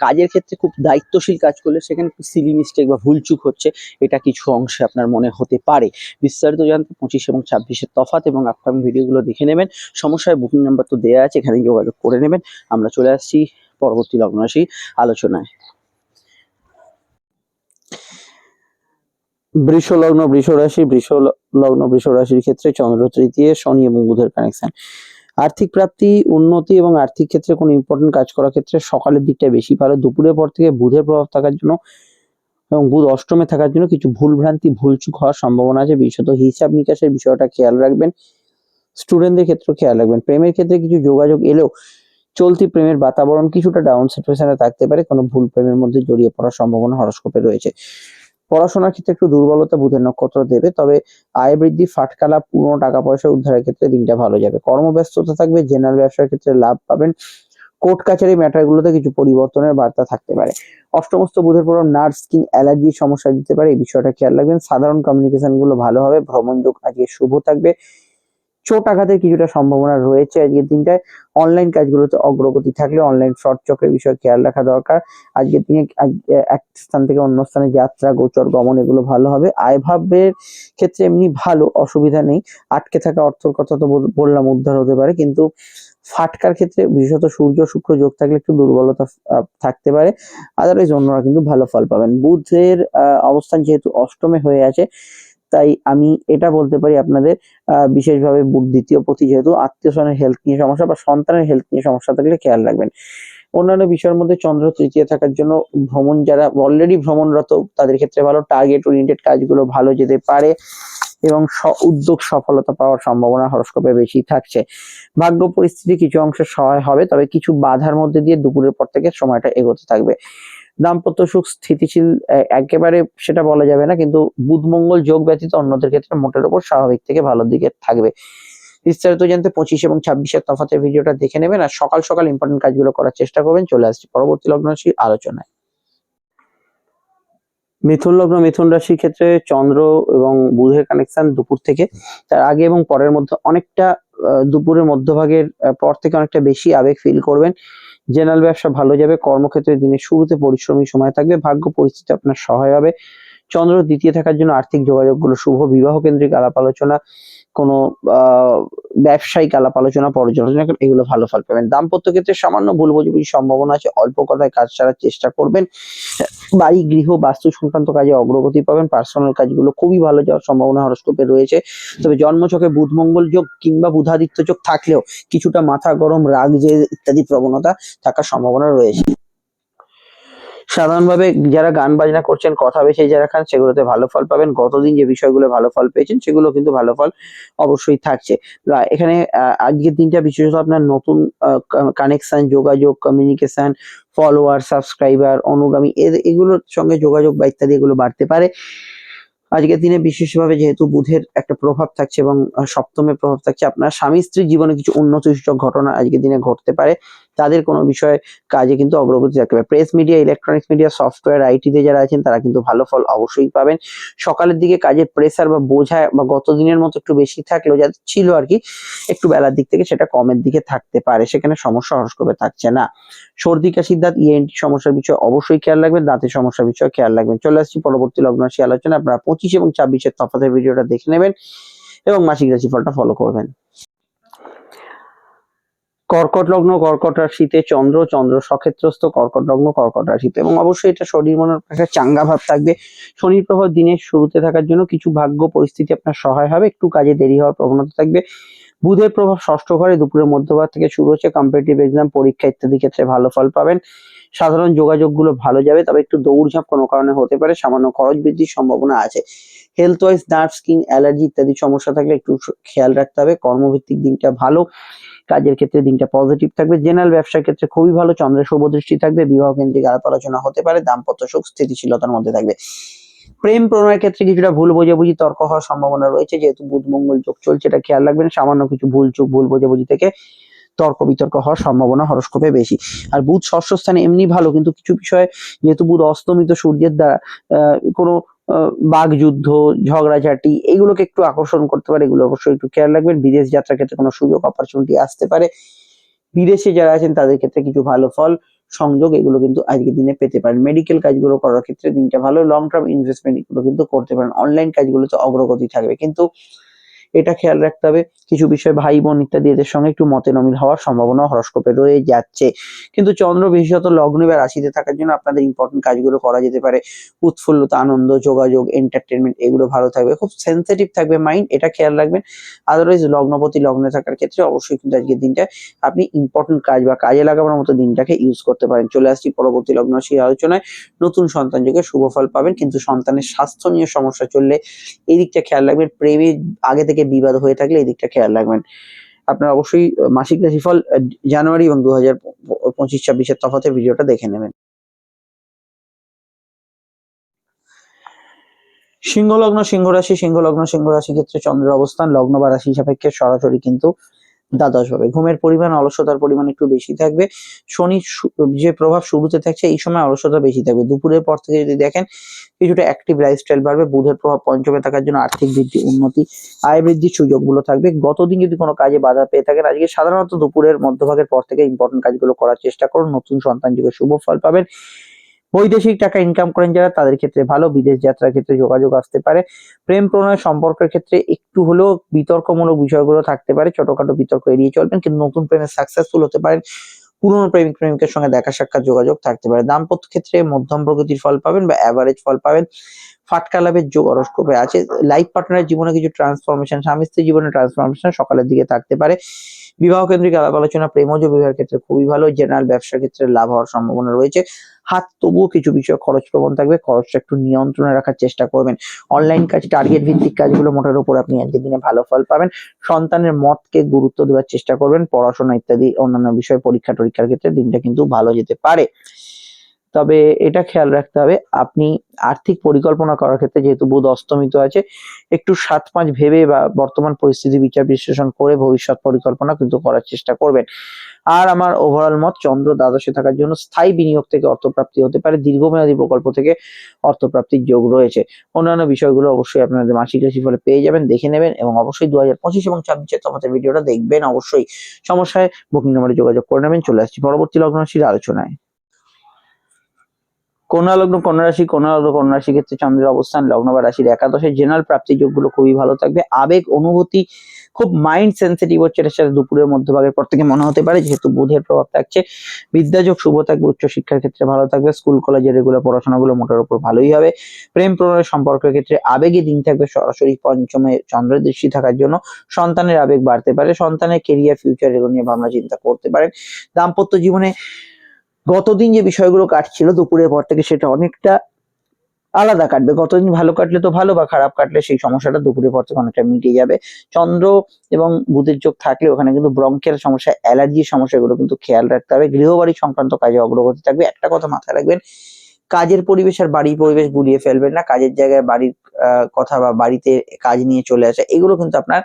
কাজের ক্ষেত্রে খুব দায়িত্বশীল কাজ করলে সেখানে একটু সিলি মিস্টেক বা ভুলচুক হচ্ছে, এটা কিছু অংশে আপনার মনে হতে পারে। বিস্তারিত জানতে 25 এবং 26-এর তফাৎ এবং আপকামিং ভিডিওগুলো দেখে নেবেন। সমস্যায় বুকিং নাম্বার তো দেওয়া আছে, এখানে যোগাযোগ করে নেবেন। আমরা চলে আসছি পরবর্তী লগ্ন রাশি আলোচনায়। বৃষ লগ্ন, বৃষ রাশি, লগ্ন, বৃষ রাশির ক্ষেত্রে চন্দ্র তৃতীয়, শনি এবং বুধের কানেকশন। আর্থিক প্রাপ্তি, উন্নতি এবং আর্থিক ক্ষেত্রে কোনো ইম্পর্টেন্ট কাজ করার ক্ষেত্রে সকালের দিকটা বেশি ভালো। দুপুরের পর থেকে বুধের প্রভাব থাকার জন্য এবং বুধ অষ্টমে থাকার জন্য কিছু ভুলভ্রান্তি ভুলচুক হওয়ার সম্ভাবনা আছে, বিশেষত হিসাব নিকাশের বিষয়টা খেয়াল রাখবেন। স্টুডেন্টদের ক্ষেত্রে খেয়াল রাখবেন। প্রেমের ক্ষেত্রে কিছু যোগাযোগ এলেও চলতি প্রেমের বাতাবরণ কিছুটা ডাউন সিচুয়েশনে থাকতে পারে, কোনো ভুল প্রেমের মধ্যে জড়িয়ে পড়ার সম্ভাবনা হরস্কোপে রয়েছে। পড়াশোনার ক্ষেত্রে একটু দুর্বলতা বুধের নক্ষত্র দেবে, তবে আয় বৃদ্ধি, ফাটকালা, পুরনো টাকা পয়সা উদ্ধারের ক্ষেত্রে দিনটা ভালো যাবে। কর্মব্যস্ততা থাকবে, জেনারেল ব্যবসার ক্ষেত্রে লাভ পাবেন। কোর্ট কাছারি ম্যাটারগুলোতে কিছু পরিবর্তনের বার্তা থাকতে পারে। অষ্টমস্ত বুধের প্রভাব নার্ভ, স্কিন, অ্যালার্জির সমস্যা দিতে পারে, এই বিষয়টা খেয়াল রাখবেন। সাধারণ কমিউনিকেশন গুলো ভালো হবে, ভ্রমণ যোগ আজকে শুভ থাকবে। চোট আঘাতের কিছুটা সম্ভাবনা রয়েছে আজকের দিনটায়। অনলাইন কাজগুলোতে অগ্রগতি থাকলে অনলাইন ফ্রড চক্রের বিষয়ে খেয়াল রাখা দরকার। আজকের দিনে এক স্থান থেকে অন্য স্থানে যাত্রা, গোচর, গমন এগুলো ভালো হবে। আয়ভাবের ক্ষেত্রে এমনি ভালো, অসুবিধা নেই। আটকে থাকা অর্থের কথা তো বললাম উদ্ধার হতে পারে, কিন্তু ফাটকার ক্ষেত্রে বিশেষত সূর্য শুক্র যোগ থাকলে একটু দুর্বলতা থাকতে পারে। আদারওয়াইজ অন্যরা কিন্তু ভালো ফল পাবেন। বুধের অবস্থান যেহেতু অষ্টমে হয়ে আছে, তাই আমি এটা বলতে পারি আপনাদের বিশেষভাবে দ্বিতীয় পতি, যেহেতু আত্মীয় স্বজনের হেলথ নিয়ে সমস্যা বা সন্তানের হেলথ নিয়ে সমস্যা থাকলে খেয়াল রাখবেন। অন্যান্য বিষয়ের মধ্যে চন্দ্র তৃতীয় থাকার জন্য ভ্রমণ, যারা অলরেডি ভ্রমণরত তাদের ক্ষেত্রে ভালো, টার্গেট ওরিয়েন্টেড কাজগুলো ভালো যেতে পারে এবং উদ্যোগ সফলতা পাওয়ার সম্ভাবনা হরস্কোপে বেশি থাকছে। ভাগ্য পরিস্থিতি কিছু অংশে সহায় হবে, তবে কিছু বাধার মধ্যে দিয়ে দুপুরের পর থেকে সময়টা এগোতে থাকবে। দাম্পত্য সুখ স্থিতিশীল একেবারে সেটা বলা যাবে না, কিন্তু বুধ মঙ্গল যোগ ব্যতীত অন্যদের ক্ষেত্রে মোটের উপর স্বাভাবিক থেকে ভালোর দিকে থাকবে। বিস্তারিত জানতে 25 এবং 26-এর তফাতের ভিডিওটা দেখে নেবেন আর সকাল সকাল ইম্পর্টেন্ট কাজগুলো করার চেষ্টা করবেন। চলে আসছি পরবর্তী লগ্ন রাশি আলোচনায়। মিথুন লগ্ন, মিথুন রাশির ক্ষেত্রে চন্দ্র এবং বুধের কানেকশন দুপুর থেকে, তার আগে এবং পরের মধ্যে অনেকটা দুপুরের মধ্যভাগের পর থেকে অনেকটা বেশি আবেগ ফিল করবেন। জেনারেল ব্যবসা ভালো যাবে। কর্মক্ষেত্রে দিনের শুরুতে পরিশ্রমী সময় থাকবে। ভাগ্য পরিস্থিতি আপনার সহায় হবে। চন্দ্র দ্বিতীয় থাকার জন্য আর্থিক যোগাযোগগুলো শুভ। বিবাহ কেন্দ্রিক আলাপ আলোচনা, কোনো ব্যবসায়িক আলাপ আলোচনা, পর্যালোচনা এগুলো ভালো ফল পাবেন। দাম্পত্য ক্ষেত্রে সামান্য ভুল বোঝাবুঝির সম্ভাবনা আছে। অল্প কথায় কাজ সারার চেষ্টা করবেন। বাড়ি, গৃহ, বাস্তু সংক্রান্ত কাজে অগ্রগতি পাবেন। পার্সোনাল কাজগুলো খুবই ভালো যাওয়ার সম্ভাবনা হরোস্কোপে রয়েছে। তবে জন্মছকে বুধ মঙ্গল যোগ কিংবা বুধাদিত্য যোগ থাকলেও কিছুটা মাথা গরম, রাগ, জেদ ইত্যাদি প্রবণতা থাকার সম্ভাবনা রয়েছে। সাধারণভাবে যারা গান বাজনা করছেন, কথা বেশি যারা খান, সেগুলোতে ভালো ফল পাবেন। গতদিন যে বিষয়গুলো ভালো ফল পেয়েছেন সেগুলো কিন্তু ভালো ফল অবশ্যই থাকছে। এখানে আজকের দিনটা বিশেষত আপনার নতুন কানেকশন, যোগাযোগ, কমিউনিকেশন, ফলোয়ার, সাবস্ক্রাইবার, অনুগামী এগুলোর সঙ্গে যোগাযোগ বা ইত্যাদি এগুলো বাড়তে পারে। আজকের দিনে বিশেষভাবে যেহেতু বুধের একটা প্রভাব থাকছে এবং সপ্তমের প্রভাব থাকছে, আপনার স্বামী স্ত্রীর জীবনে কিছু উন্নতিসূচক ঘটনা আজকের দিনে ঘটতে পারে। তাদের কোনো বিষয়ে কাজে কিন্তু অগ্রগতি থাকতে পারে। Press media, electronics media, software, আইটিতে যারা আছেন তারা কিন্তু ভালো ফল অবশ্যই পাবেন। সকালের দিকে কাজের প্রেসার বা বোঝা বা গত দিনের মতো একটু বেশি থাকলেও যা ছিল আর কি, একটু বেলার দিক থেকে সেটা কমের দিকে থাকতে পারে। সেখানে সমস্যা হরস্কোপে থাকছে না। সর্দি, কাশি, দাঁত, ইএনটি সমস্যার বিষয়ে অবশ্যই খেয়াল রাখবেন। দাঁতের সমস্যার বিষয়ে খেয়াল রাখবেন। চলে আসছি পরবর্তী লগ্ন রাশি আলোচনা। আপনারা 25 এবং 26-এর তফাতের ভিডিওটা দেখে নেবেন এবং মাসিক রাশিফলটা ফলো করবেন। কর্কট লগ্ন, কর্কট রাশিতে চন্দ্র, চন্দ্র সক্ষেত্রস্থ কর্কট লগ্ন, কর্কট রাশিতে, এবং অবশ্যই এটা শরীর মনের একটা চাঙ্গা ভাব থাকবে। শনির প্রভাব দিনের শুরুতে থাকার জন্য কিছু ভাগ্য পরিস্থিতি আপনার সহায় হবে। একটু কাজে দেরি হওয়ার প্রবণতা থাকবে। বুধের প্রভাব ষষ্ঠ ঘরে, দুপুরের মধ্যভাগ থেকে শুরু হচ্ছে। কম্পিটিটিভ এক্সাম, পরীক্ষা ইত্যাদি ক্ষেত্রে ভালো ফল পাবেন। সাধারণ যোগাযোগগুলো ভালো যাবে, তবে একটু দৌড়ঝাঁপ কোনো কারণে হতে পারে। সামান্য খরচ বৃদ্ধির সম্ভাবনা আছে। Health wise nerve, skin, allergy ইত্যাদি সমস্যা থাকলে একটু খেয়াল রাখতে হবে। কর্মভিত্তিক দিনটা ভালো। কাজের ক্ষেত্রে দিনটা পজিটিভ থাকবে। জেনারেল ব্যবসার ক্ষেত্রে খুবই ভালো। চন্দ্রের শুভ দৃষ্টি থাকবে। বিবাহ কেন্দ্রিক আলাপ আলোচনা হতে পারে। দাম্পত্য সুখ স্থিতিশীলতার মধ্যে থাকবে। প্রেম প্রণয়ের ক্ষেত্রে কিছুটা ভুল বোঝাবুঝি, তর্ক হওয়ার সম্ভাবনা রয়েছে। যেহেতু বুধ মঙ্গল যোগ চলছে, এটা খেয়াল রাখবেন। সামান্য কিছু ভুল চুক, ভুল বোঝাবুঝি থেকে তর্ক বিতর্ক হওয়ার সম্ভাবনা হরস্কোপে বেশি। আর বুধ ষষ্ঠ স্থানে এমনি ভালো, কিন্তু কিছু বিষয়ে যেহেতু বুধ অস্তমিত সূর্যের দ্বারা কোনো বাগযুদ্ধ, ঝগড়াঝাটি এইগুলোকে একটু আকর্ষণ করতে পারে। এগুলো অবশ্যই একটু খেয়াল রাখবেন। বিদেশ যাত্রার ক্ষেত্রে কোনো সুযোগ, অপরচুনিটি আসতে পারে। বিদেশে যারা আছেন তাদের ক্ষেত্রে কিছু ভালো ফল, সংযোগ এগুলো কিন্তু আজকের দিনে পেতে পারেন। মেডিকেল কাজগুলো করার ক্ষেত্রে দিনটা ভালো। লং টার্ম ইনভেস্টমেন্ট এগুলো কিন্তু করতে পারেন। অনলাইন কাজগুলোতে অগ্রগতি থাকবে, কিন্তু এটা খেয়াল রাখতে হবে কিছু বিষয় ভাই বোন ইত্যাদি এদের সঙ্গে একটু মতে নমিল হওয়ার সম্ভাবনা হরস্কোপে রয়ে যাচ্ছে। কিন্তু চন্দ্র বিশেষত লগ্ন বা রাশিতে থাকার জন্য আপনাদের ইম্পর্টেন্ট কাজগুলো করা যেতে পারে। উৎফুল্লতা, আনন্দ, যোগাযোগ, এন্টারটেনমেন্ট এগুলো ভালো থাকবে। খুব সেন্সিটিভ থাকবে মাইন্ড, এটা খেয়াল রাখবেন। আদারওয়াইজ লগ্নপতি লগ্নে থাকার ক্ষেত্রে অবশ্যই কিন্তু আজকের দিনটা আপনি ইম্পর্টেন্ট কাজ বা কাজে লাগানোর মতো দিনটাকে ইউজ করতে পারেন। চলে আসছি পরবর্তী লগ্ন রাশির আলোচনায়। নতুন সন্তান যোগে শুভ ফল পাবেন, কিন্তু সন্তানের স্বাস্থ্য নিয়ে সমস্যা চললে এই দিকটা খেয়াল রাখবেন। প্রেমে আগে থেকে বিবাদ হয়ে থাকলে এই দিকটা খেয়াল রাখবেন। আপনারা অবশ্যই মাসিক রাশিফল জানুয়ারি এবং 2025-26-এর তফাতের ভিডিওটা দেখে নেবেন। সিংহ লগ্ন, সিংহ রাশি, সিংহ লগ্ন, সিংহ রাশি ক্ষেত্রে চন্দ্রের অবস্থান লগ্ন বা রাশি সাপেক্ষে সরাসরি কিন্তু দ্বাদশ ভাবে। ঘুমের পরিমাণ, অলসতার পরিমাণ একটু বেশি থাকবে। শনির যে প্রভাব শুরুতে থাকছে, এই সময় অলসতা বেশি থাকবে। দুপুরের পর থেকে যদি দেখেন কিছুটা অ্যাক্টিভ লাইফস্টাইল বাড়বে। বুধের প্রভাব পঞ্চমে থাকার জন্য আর্থিক বৃদ্ধি, উন্নতি, আয় বৃদ্ধির সুযোগগুলো থাকবে। গতদিন যদি কোনো কাজে বাধা পেয়ে থাকেন, আজকে সাধারণত দুপুরের মধ্যভাগের পর থেকে ইম্পর্টেন্ট কাজগুলো করার চেষ্টা করুন। নতুন সন্তান যুগে শুভ ফল পাবেন। বৈদেশিক টাকা ইনকাম করেন যারা, তাদের ক্ষেত্রে ভালো। বিদেশ যাত্রার ক্ষেত্রে যোগাযোগ আসতে পারে। প্রেম প্রণয় সম্পর্কের ক্ষেত্রে একটু হলেও বিতর্কমূলক বিষয়গুলো থাকতে পারে। ছোটখাটো বিতর্ক এড়িয়ে চলবেন, কিন্তু নতুন প্রেমে সাকসেসফুল হতে পারেন। পুরনো প্রেমিক প্রেমিকের সঙ্গে দেখা সাক্ষাৎ যোগাযোগ থাকতে পারে। দাম্পত্য ক্ষেত্রে মধ্যম প্রগতির ফল পাবেন বা অ্যাভারেজ ফল পাবেন। ফাটকা লাভের যোগ হরস্কোপে আছে। লাইফ পার্টনারের জীবনে কিছু ট্রান্সফরমেশন, স্বামী স্ত্রীর জীবনে ট্রান্সফরমেশন সকালের দিকে থাকতে পারে। বিবাহ কেন্দ্রিক আলাপ আলোচনা, প্রেমজ বিবাহের ক্ষেত্রে খুবই ভালো। জেনারেল ব্যবসার ক্ষেত্রে লাভ হওয়ার সম্ভাবনা রয়েছে। হাত তবুও কিছু বিষয় খরচ প্রবণ থাকবে, খরচটা একটু নিয়ন্ত্রণে রাখার চেষ্টা করবেন। অনলাইন কাজ, টার্গেট ভিত্তিক কাজগুলো মোটের উপর আপনি আজকের দিনে ভালো ফল পাবেন। সন্তানের মতকে গুরুত্ব দেওয়ার চেষ্টা করবেন। পড়াশোনা ইত্যাদি অন্যান্য বিষয়, পরীক্ষার ক্ষেত্রে দিনটা কিন্তু ভালো যেতে পারে। তবে এটা খেয়াল রাখতে হবে, আপনি আর্থিক পরিকল্পনা করার ক্ষেত্রে যেহেতু বুধ অস্তমিত আছে, একটু 7-5 ভেবে বা বর্তমান পরিস্থিতি বিচার বিশ্লেষণ করে ভবিষ্যৎ পরিকল্পনা কিন্তু করার চেষ্টা করবেন। আর আমার ওভারঅল মত, চন্দ্র দ্বাদশে থাকার জন্য স্থায়ী বিনিয়োগ থেকে অর্থপ্রাপ্তি হতে পারে, দীর্ঘমেয়াদী প্রকল্প থেকে অর্থপ্রাপ্তির যোগ রয়েছে। অন্যান্য বিষয়গুলো অবশ্যই আপনাদের মাসিক রাশিফলে পেয়ে যাবেন, দেখে নেবেন এবং অবশ্যই 2025 এবং 26-এর তফাতের ভিডিওটা দেখবেন। অবশ্যই সমস্যায় বুকিং নাম্বারে যোগাযোগ করে নেবেন। চলে আসছি পরবর্তী লগ্ন রাশির আলোচনায়। কন্যা লগ্ন, কন্যা রাশি ক্ষেত্রে চন্দ্রের অবস্থান লগ্ন বা রাশির একাদশে, জেনারেল প্রাপ্তি যোগগুলো খুবই ভালো থাকবে। আবেগ অনুভূতি খুব মাইন্ড সেন্সিটিভ হচ্ছে, এটার সাথে দুপুরের মধ্যভাগের পর থেকে মনে হতে পারে, যেহেতু বুধের প্রভাব থাকছে। বিদ্যাযোগ শুভ থাকবে, উচ্চশিক্ষার ক্ষেত্রে ভালো থাকবে, স্কুল কলেজের রেগুলার পড়াশোনাগুলো মোটের উপর ভালোই হবে। প্রেম প্রণয়ের সম্পর্কের ক্ষেত্রে আবেগী দিন থাকবে, সরাসরি পঞ্চমে চন্দ্রের দৃষ্টি থাকার জন্য সন্তানের আবেগ বাড়তে পারে, সন্তানের কেরিয়ার ফিউচার এগুলো নিয়ে ভাবনা চিন্তা করতে পারেন। দাম্পত্য জীবনে গতদিন যে বিষয়গুলো কাটছিল দুপুরের পর থেকে, সেটা অনেকটা আলাদা কাটবে। গতদিন ভালো কাটলে তো ভালো, বা খারাপ কাটলে সেই সমস্যাটা দুপুরের পর থেকে অনেকটা মিটে যাবে। চন্দ্র এবং বুধের যোগ থাকলে ওখানে কিন্তু ব্রঙ্কের সমস্যা, অ্যালার্জির সমস্যাগুলো কিন্তু খেয়াল রাখতে হবে। গৃহবাড়ি সংক্রান্ত কাজে অগ্রগতি থাকবে। একটা কথা মাথায় রাখবেন, কাজের পরিবেশ আর বাড়ির পরিবেশ গুলিয়ে ফেলবেন না। কাজের জায়গায় বাড়ির কথা বা বাড়িতে কাজ নিয়ে চলে আসা, এগুলো কিন্তু আপনার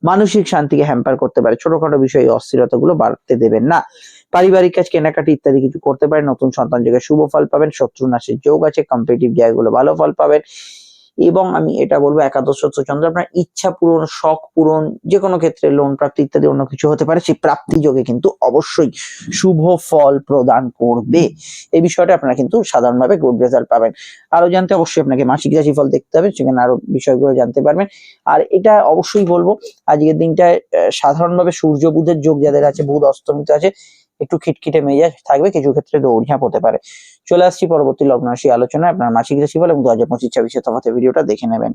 মানসিক শান্তিকে হ্যাম্পার করতে পারে। ছোটখাটো বিষয়ে অস্থিরতা গুলো বাড়তে দেবেন না। পারিবারিক কাজ, কেনাকাটি ইত্যাদি কিছু করতে পারেন। নতুন সন্তান যোগে শুভ ফল পাবেন, শত্রু নাশের যোগ আছে, কম্পিটিটিভ জায়গাগুলো ভালো ফল পাবেন। এবং আমি এটা বলবো, একাদশ চন্দ্র আপনার ইচ্ছা পূরণ, শখ পূরণ, যে কোনো ক্ষেত্রে লোন প্রাপ্তি ইত্যাদি অন্য কিছু হতে পারে, সেই প্রাপ্তি যোগে কিন্তু অবশ্যই শুভ ফল প্রদান করবে। এই বিষয়টা আপনারা কিন্তু সাধারণভাবে গুড রেজাল্ট পাবেন। আরো জানতে অবশ্যই আপনাকে মাসিক রাশিফল দেখতে হবে, সেখানে আরো বিষয়গুলো জানতে পারবেন। আর এটা অবশ্যই বলবো, আজকের দিনটায় সাধারণভাবে সূর্য বুধের যোগ যাদের আছে, বুধ অস্তমিত আছে, একটু খিটখিটে মেজাজ থাকবে, কিছু ক্ষেত্রে দৌড়ঝাঁপ হতে পারে। চলে আসছি পরবর্তী লগ্ন রাশি আলোচনায়। আপনার মাসিক রাশিফল এবং 2025-26 তফাতের ভিডিওটা দেখে নেবেন।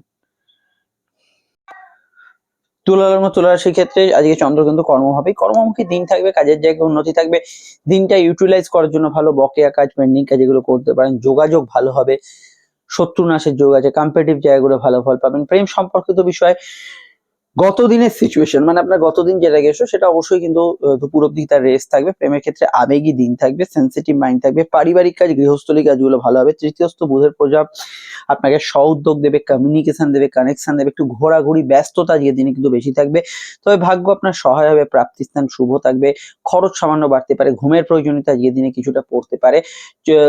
তুলা লগ্ন, তুলা রাশির ক্ষেত্রে আজকে চন্দ্র কিন্তু কর্মমুখী দিন থাকবে, কাজের জায়গায় উন্নতি থাকবে। দিনটা ইউটিলাইজ করার জন্য ভালো, বকেয়া কাজ, পেন্ডিং কাজ এগুলো করতে পারেন। যোগাযোগ ভালো হবে, শত্রু নাশের যোগ আছে, কম্পিটিটিভ জায়গাগুলো ভালো ফল পাবেন। প্রেম সম্পর্কিত বিষয়, গত দিনের সিচুয়েশন মানে আপনার গতদিন যেটা গেছো সেটা অবশ্যই কিন্তু দুপুর অব্দি তার রেস্ট থাকবে। প্রেমের ক্ষেত্রে আবেগী দিন থাকবে, সেন্সিটিভ মাইন্ড থাকবে। পারিবারিক কাজ, গৃহস্থলী কাজগুলো ভালো হবে। তৃতীয়স্থ বুধের প্রভাব আপনাকে উদ্যোগ দেবে, কমিউনিকেশন দেবে, কানেকশন দেবে। একটু ঘোরাঘুরি, ব্যস্ততা আজকের দিনে কিন্তু বেশি থাকবে। তবে ভাগ্য আপনার সহায় হবে, প্রাপ্তিস্থান শুভ থাকবে। খরচ সামান্য বাড়তে পারে, ঘুমের প্রয়োজনীয়তা আজকের দিনে কিছুটা পড়তে পারে।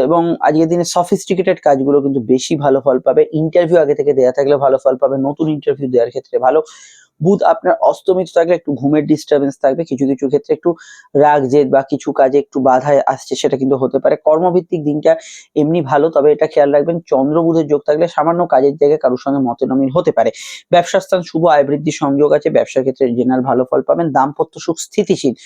এবং আজকের দিনে সফিস্টিকেটেড কাজগুলো কিন্তু বেশি ভালো ফল পাবে। ইন্টারভিউ আগে থেকে দেওয়া থাকলে ভালো ফল পাবে, নতুন ইন্টারভিউ দেওয়ার ক্ষেত্রে ভালো। বুধ আপনার অস্তমিত থাকলে একটু ঘুমের ডিস্টারবেন্স থাকবে, কিছু কিছু ক্ষেত্রে একটু রাগ জেদ বা কিছু কাজে একটু বাধায় আসছে, সেটা কিন্তু হতে পারে। কর্মভিত্তিক দিনটা এমনি ভালো, তবে এটা খেয়াল রাখবেন, চন্দ্র বুধের যোগ থাকলে সামান্য কাজের জায়গায় কারোর সঙ্গে মতনমিল হতে পারে। ব্যবসা স্থান শুভ, আয় বৃদ্ধির সংযোগ আছে, ব্যবসার ক্ষেত্রে জেনারেল ভালো ফল পাবেন। দাম্পত্য সুখ স্থিতিশীল,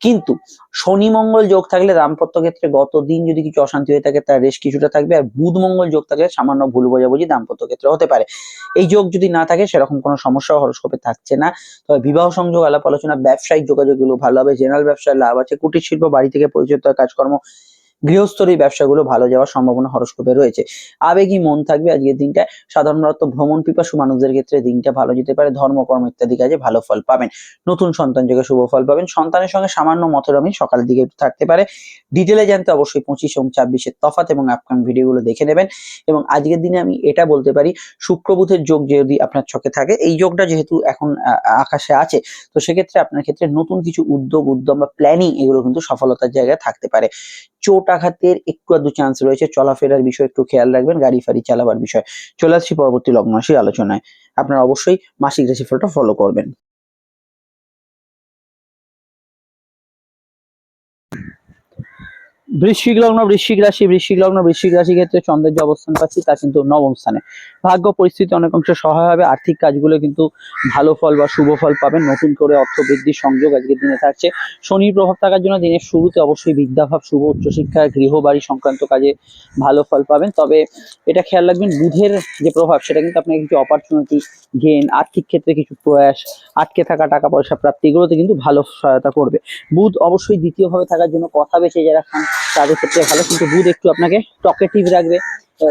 কিন্তু শনি মঙ্গল যোগ থাকলে দাম্পত্য ক্ষেত্রে গত দিন যদি কিছু অশান্তি হয়ে থাকে তার রেশ কিছুটা থাকবে। আর বুধ মঙ্গল যোগ থাকলে সামান্য ভুল বোঝাবুঝি দাম্পত্য ক্ষেত্রে হতে পারে। এই যোগ যদি না থাকে, সেরকম কোনো সমস্যা হরোস্কোপে থাকছে না। তবে বিবাহ সংযোগ, আলাপ আলোচনা, ব্যবসায়িক যোগাযোগগুলো ভালো হবে। জেনারেল ব্যবসায় লাভ আছে। কুটির শিল্প, বাড়ি থেকে পরিচিত কাজকর্ম, গৃহস্থর এই ব্যবসাগুলো ভালো যাওয়ার সম্ভাবনা হরোস্কোপে রয়েছে। আবেগী মন থাকবে আজকের দিনটায়। সাধারণত ভ্রমণ পিপাসু মানুষদের ক্ষেত্রে দিনটা ভালো যেতে পারে। ধর্মকর্ম ইত্যাদি কাজে ভালো ফল পাবেন। নতুন সন্তান যোগে শুভ ফল পাবেন। সন্তানের সঙ্গে সামান্য মতমিল সকালের দিকে একটু থাকতে পারে। ডিটেলে জানতে অবশ্যই 25 এবং 26-এর তফাৎ এবং আপকামিং ভিডিওগুলো দেখে নেবেন। এবং আজকের দিনে আমি এটা বলতে পারি, শুক্র বুধের যোগ যদি আপনার ছকে থাকে, এই যোগটা যেহেতু এখন আকাশে আছে, তো সেক্ষেত্রে আপনার ক্ষেত্রে নতুন কিছু উদ্যম বা প্ল্যানিং এগুলো কিন্তু সফলতার জায়গায় থাকতে পারে। চোট আঘাতের একটু আধটু চান্স রয়েছে। চলাফেরার বিষয় একটু খেয়াল রাখবেন, গাড়ি ফাড়ি চালাবার বিষয়। চলে আসছি পরবর্তী লগ্ন রাশির আলোচনায়। আপনারা অবশ্যই মাসিক রাশিফলটা ফলো করবেন। বৃশ্চিক লগ্ন, বৃশ্চিক রাশি ক্ষেত্রে চন্দ্রের যে অবস্থান পাচ্ছি তা কিন্তু নবম স্থানে। ভাগ্য পরিস্থিতি অনেক অংশে সহায় হবে। আর্থিক কাজগুলো কিন্তু ভালো ফল বা শুভ ফল পাবেন। নতুন করে অর্থ বৃদ্ধির সংযোগ আজকের দিনে থাকছে। শনির প্রভাব থাকার জন্য দিনের শুরুতে অবশ্যই বিদ্যাভাব শুভ, উচ্চশিক্ষা, গৃহবাড়ি সংক্রান্ত কাজে ভালো ফল পাবেন। তবে এটা খেয়াল রাখবেন, বুধের যে প্রভাব সেটা কিন্তু আপনাকে কিছু অপরচুনিটি গেন, আর্থিক ক্ষেত্রে কিছু প্রয়াস, আটকে থাকা টাকা পয়সা প্রাপ্তি, এগুলোতে কিন্তু ভালো সহায়তা করবে। বুধ অবশ্যই দ্বিতীয়ভাবে থাকার জন্য কথা বেঁচে যারা খান তাদের ক্ষেত্রে ভালো। কিন্তু বুধ একটু আপনাকে টকেটিভ রাখবে,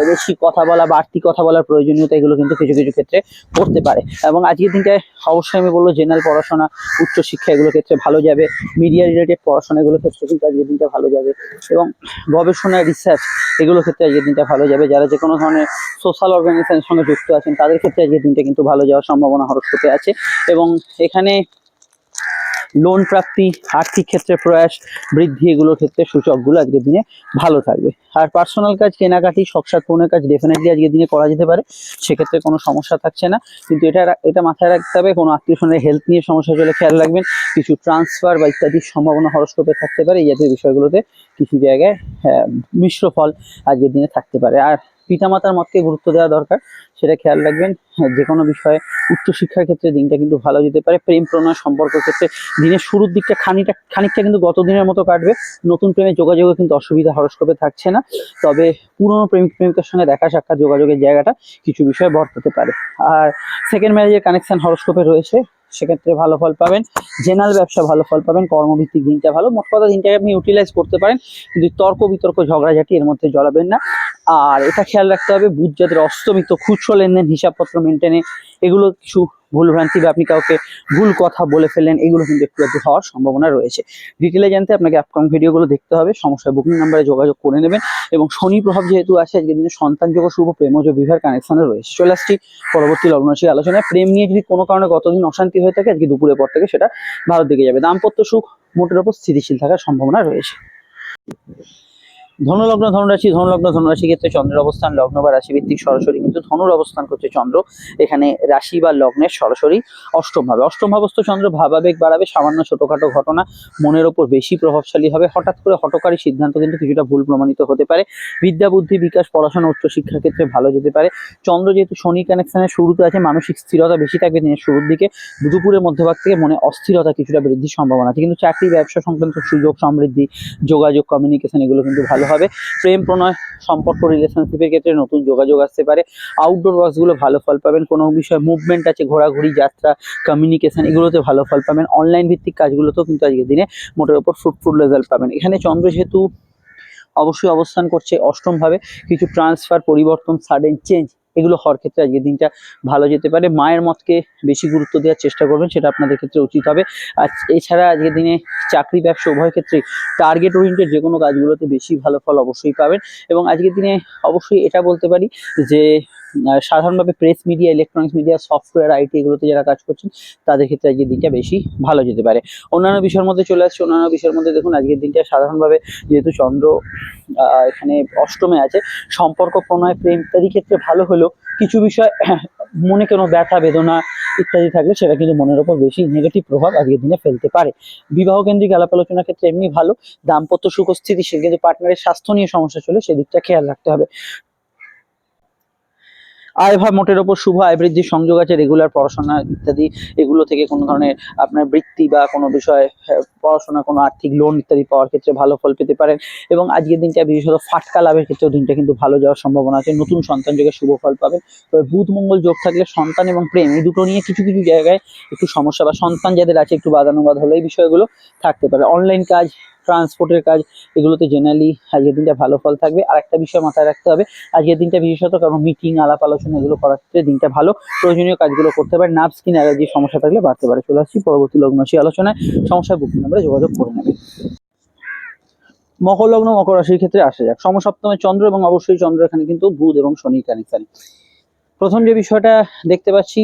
বেশি কথা বলা, বাড়তি কথা বলার প্রয়োজনীয়তা এগুলো কিন্তু কিছু কিছু ক্ষেত্রে পড়তে পারে। এবং আজকের দিনটায় অবশ্যই আমি বলবো জেনারেল পড়াশোনা, উচ্চশিক্ষা এগুলো ক্ষেত্রে ভালো যাবে। মিডিয়া রিলেটেড পড়াশোনা এগুলো ক্ষেত্রে কিন্তু আজকের দিনটা ভালো যাবে। এবং গবেষণা, রিসার্চ এগুলো ক্ষেত্রে আজকের দিনটা ভালো যাবে। যারা যে কোনো ধরনের সোশ্যাল অর্গানাইজেশনের সঙ্গে যুক্ত আছেন তাদের ক্ষেত্রে আজকের দিনটা কিন্তু ভালো যাওয়ার সম্ভাবনা হরস্কোপে আছে। এবং এখানে লোন প্রাপ্তি, আর্থিক ক্ষেত্রে প্রয়াস বৃদ্ধি এগুলোর ক্ষেত্রে সূচকগুলো আজকের দিনে ভালো থাকবে। আর পার্সোনাল কাজ, কেনাকাটি, শখসাদ পূরণের কাজ ডেফিনেটলি আজকের দিনে করা যেতে পারে, সেক্ষেত্রে কোনো সমস্যা থাকছে না। কিন্তু এটা মাথায় রাখতে হবে, কোনো আত্মীয় স্বজনের হেলথ নিয়ে সমস্যা চলে খেয়াল রাখবেন। কিছু ট্রান্সফার বা ইত্যাদির সম্ভাবনা হরস্কোপে থাকতে পারে। এই জাতীয় বিষয়গুলোতে কিছু জায়গায় মিশ্র ফল আজকের দিনে থাকতে পারে। আর পিতামাতার মতকে গুরুত্ব দেওয়া দরকার, সেটা খেয়াল রাখবেন। যে কোনো বিষয়ে উচ্চশিক্ষার ক্ষেত্রে দিনটা কিন্তু ভালো যেতে পারে। প্রেম প্রণয় সম্পর্কের ক্ষেত্রে দিনের শুরুর দিকটা খানিকটা কিন্তু গত দিনের মতো কাটবে। নতুন প্রেমের যোগাযোগে কিন্তু অসুবিধা হরস্কোপে থাকছে না, তবে পুরনো প্রেমিক প্রেমিকার সঙ্গে দেখা সাক্ষাৎ যোগাযোগের জায়গাটা কিছু বিষয়ে বর্তাতে পারে। আর সেকেন্ড ম্যারেজের কানেকশন হরস্কোপে রয়েছে, সেক্ষেত্রে ভালো ফল পাবেন। জেনারেল ব্যবসা ভালো ফল পাবেন। কর্মভিত্তিক দিনটা ভালো। মোট কথা দিনটাকে আপনি ইউটিলাইজ করতে পারেন, কিন্তু তর্ক বিতর্ক ঝগড়াঝাটি এর মধ্যে জড়াবেন না। আর এটা খেয়াল রাখতে হবে, বুধ যাদের অস্তমিত, খুচরো লেনদেন, হিসাবপত্র মেনটেনে এগুলো কিছু ভুলভ্রান্তি বা আপনি কাউকে ভুল কথা বলে ফেললেন, এগুলো কিন্তু একটু একটু হওয়ার সম্ভাবনা রয়েছে। ডিটেলে জানতে আপনাকে আপকামিং ভিডিওগুলো দেখতে হবে। সমস্যা বুকিং নাম্বারে যোগাযোগ করে নেবেন। এবং শনি প্রভাব যেহেতু আছে আজকের দিনে সন্তান যোগ, শুভ প্রেমজ বিবাহের কানেকশনে রয়েছে। চলে আসছি পরবর্তী লগ্নরাশি আলোচনায়। প্রেম নিয়ে যদি কোনো কারণে গতদিন অশান্তি হয়ে থাকে, আজকে দুপুরের পর থেকে সেটা ভালোর দিকে যাবে। দাম্পত্য সুখ মোটের উপর স্থিতিশীল থাকার সম্ভাবনা রয়েছে। ধনুলগ্ন ধনুরাশি ক্ষেত্রে চন্দ্রের অবস্থান লগ্ন বা রাশি ভিত্তিক সরাসরি কিন্তু ধনুর অবস্থান করছে চন্দ্র। এখানে রাশি বা লগ্নের সরাসরি অষ্টম ভাবস্থ চন্দ্র ভাবাবেগ বাড়াবে। সামান্য ছোটখাটো ঘটনা মনের ওপর বেশি প্রভাবশালী হবে। হঠাৎ করে হঠকারী সিদ্ধান্ত কিন্তু কিছুটা ভুল প্রমাণিত হতে পারে। বিদ্যা বুদ্ধি বিকাশ, পড়াশোনা, উচ্চশিক্ষার ক্ষেত্রে ভালো যেতে পারে। চন্দ্র যেহেতু শনি কানেকশনের শুরুতে আছে, মানসিক স্থিরতা বেশি থাকবে দিনের শুরুর দিকে। দুপুরের মধ্যভাগ থেকে মনে অস্থিরতা কিছুটা বৃদ্ধির সম্ভাবনা আছে। কিন্তু চাকরি, ব্যবসা সংক্রান্ত সুযোগ, সমৃদ্ধি, যোগাযোগ, কমিউনিকেশন এগুলো কিন্তু ভালো হবে। প্রেম প্রণয় সম্পর্ক, রিলেশনশিপের ক্ষেত্রে নতুন যোগাযোগ আসতে পারে। আউটডোর ওয়ার্কসগুলো ভালো ফল পাবেন। কোনো বিষয়ে মুভমেন্ট আছে, ঘোরাঘুরি, যাত্রা, কমিউনিকেশন এগুলোতে ভালো ফল পাবেন। অনলাইন ভিত্তিক কাজগুলোতেও কিন্তু আজকের দিনে মোটের উপর ফ্রুটফুল রেজাল্ট পাবেন। এখানে চন্দ্র যেহেতু অবশ্যই অবস্থান করছে অষ্টম ভাবে, কিছু ট্রান্সফার, পরিবর্তন, সাডেন চেঞ্জ এগুলো হওয়ার ক্ষেত্রে আজকের দিনটা ভালো যেতে পারে। মায়ের মতকে বেশি গুরুত্ব দেওয়ার চেষ্টা করবেন, সেটা আপনাদের ক্ষেত্রে উচিত হবে। আর এছাড়া আজকের দিনে চাকরি, ব্যবসা উভয় ক্ষেত্রে টার্গেট ওরিয়েন্টেড যে কোনো কাজগুলোতে বেশি ভালো ফল অবশ্যই পাবেন। এবং আজকের দিনে অবশ্যই এটা বলতে পারি যে সাধারণভাবে press media, electronics media, software, IT এগুলোতে যারা কাজ করছেন তাদের ক্ষেত্রে আজকের দিনটা বেশি ভালো যেতে পারে। অন্যান্য বিষয়ের মধ্যে চলে আসছে। অন্যান্য বিষয়ের মধ্যে দেখুন আজকের দিনটা সাধারণভাবে যেহেতু চন্দ্র এখানে অষ্টমে আছে, সম্পর্ক, প্রণয়, প্রেম ইত্যাদি ক্ষেত্রে ভালো হলেও কিছু বিষয় মনে কোনো ব্যথা বেদনা ইত্যাদি থাকলে সেটা কিন্তু মনের ওপর বেশি নেগেটিভ প্রভাব আজকের দিনে ফেলতে পারে। বিবাহ কেন্দ্রিক আলাপ আলোচনার ক্ষেত্রে এমনি ভালো। দাম্পত্য সুখ স্থিতিশীল, কিন্তু পার্টনারের স্বাস্থ্য নিয়ে সমস্যা চলে, সেদিকটা খেয়াল রাখতে হবে। আয় ভাব মোটের ওপর শুভ, আয় বৃদ্ধির সংযোগ আছে। রেগুলার পড়াশোনা ইত্যাদি এগুলো থেকে কোনো ধরনের আপনার বৃত্তি বা কোনো বিষয়, পড়াশোনা, কোনো আর্থিক লোন ইত্যাদি পাওয়ার ক্ষেত্রে ভালো ফল পেতে পারেন। এবং আজকের দিনটা বিশেষত ফাটকা লাভের ক্ষেত্রেও দিনটা কিন্তু ভালো যাওয়ার সম্ভাবনা আছে। নতুন সন্তান যোগে শুভ ফল পাবেন। তবে বুধ মঙ্গল যোগ থাকলে সন্তান এবং প্রেম এই দুটো নিয়ে কিছু কিছু জায়গায় একটু সমস্যা, বা সন্তান যাদের আছে একটু বাদানুবাদ হলে এই বিষয়গুলো থাকতে পারে। অনলাইন কাজ, ট্রান্সপোর্টের কাজ এগুলোতে জেনারেলি আজকের দিনটা ভালো ফল থাকবে। আর একটা বিষয় মাথায় রাখতে হবে, আজকের দিনটা বিশেষত কারণ মিটিং, আলাপ আলোচনা এগুলো করার ক্ষেত্রে দিনটা ভালো। প্রয়োজনীয় কাজগুলো করতে পারে। নার্ভ স্কিন অ্যালার্জির সমস্যা থাকলে বাড়তে পারে। চলে আসছি পরবর্তী লগ্নরাশি আলোচনায়। সমস্যা বুকিং নাম্বারে যোগাযোগ করে নেবে। মকর লগ্ন, মকর রাশির ক্ষেত্রে আসা যাক। সমসপ্তমে চন্দ্র এবং অবশ্যই চন্দ্র এখানে কিন্তু বুধ এবং শনির কানেকশন। প্রথম যে বিষয়টা দেখতে পাচ্ছি,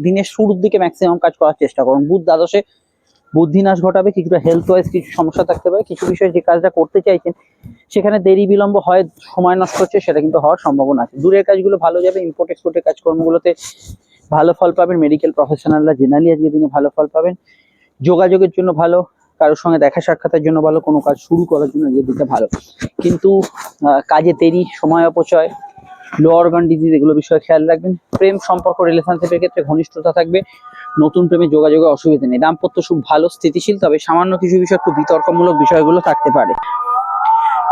দিনের শুরুর দিকে ম্যাক্সিমাম কাজ করার চেষ্টা করুন। বুধ দ্বাদশে বুদ্ধি নাশ ঘটাবে। কিছুটা হেলথ ওয়াইজ কিছু সমস্যা থাকতে পারে। কিছু বিষয়ে যে কাজটা করতে চাইছেন সেখানে দেরি বিলম্ব হয়, সময় নষ্ট হচ্ছে, সেটা কিন্তু হওয়ার সম্ভাবনা আছে। দূরের কাজগুলো ভালো যাবে। ইম্পোর্ট এক্সপোর্টের কাজকর্মগুলোতে ভালো ফল পাবেন। মেডিকেল প্রফেশনালরা জেনারেলি আজকের দিনে ভালো ফল পাবেন। যোগাযোগের জন্য ভালো, কারোর সঙ্গে দেখা সাক্ষাতের জন্য ভালো, কোনো কাজ শুরু করার জন্য আজকের দিনটা ভালো। কিন্তু কাজে দেরি, সময় অপচয়, লো অর্গান ডিজিজ এগুলো বিষয়ে খেয়াল রাখবেন। প্রেম সম্পর্ক, রিলেশনশিপের ক্ষেত্রে ঘনিষ্ঠতা থাকবে। নতুন প্রেমে যোগাযোগে অসুবিধা নেই। দাম্পত্য সুখ ভালো, স্থিতিশীল, তবে সামান্য কিছু বিষয় একটু বিতর্কমূলক বিষয়গুলো থাকতে পারে।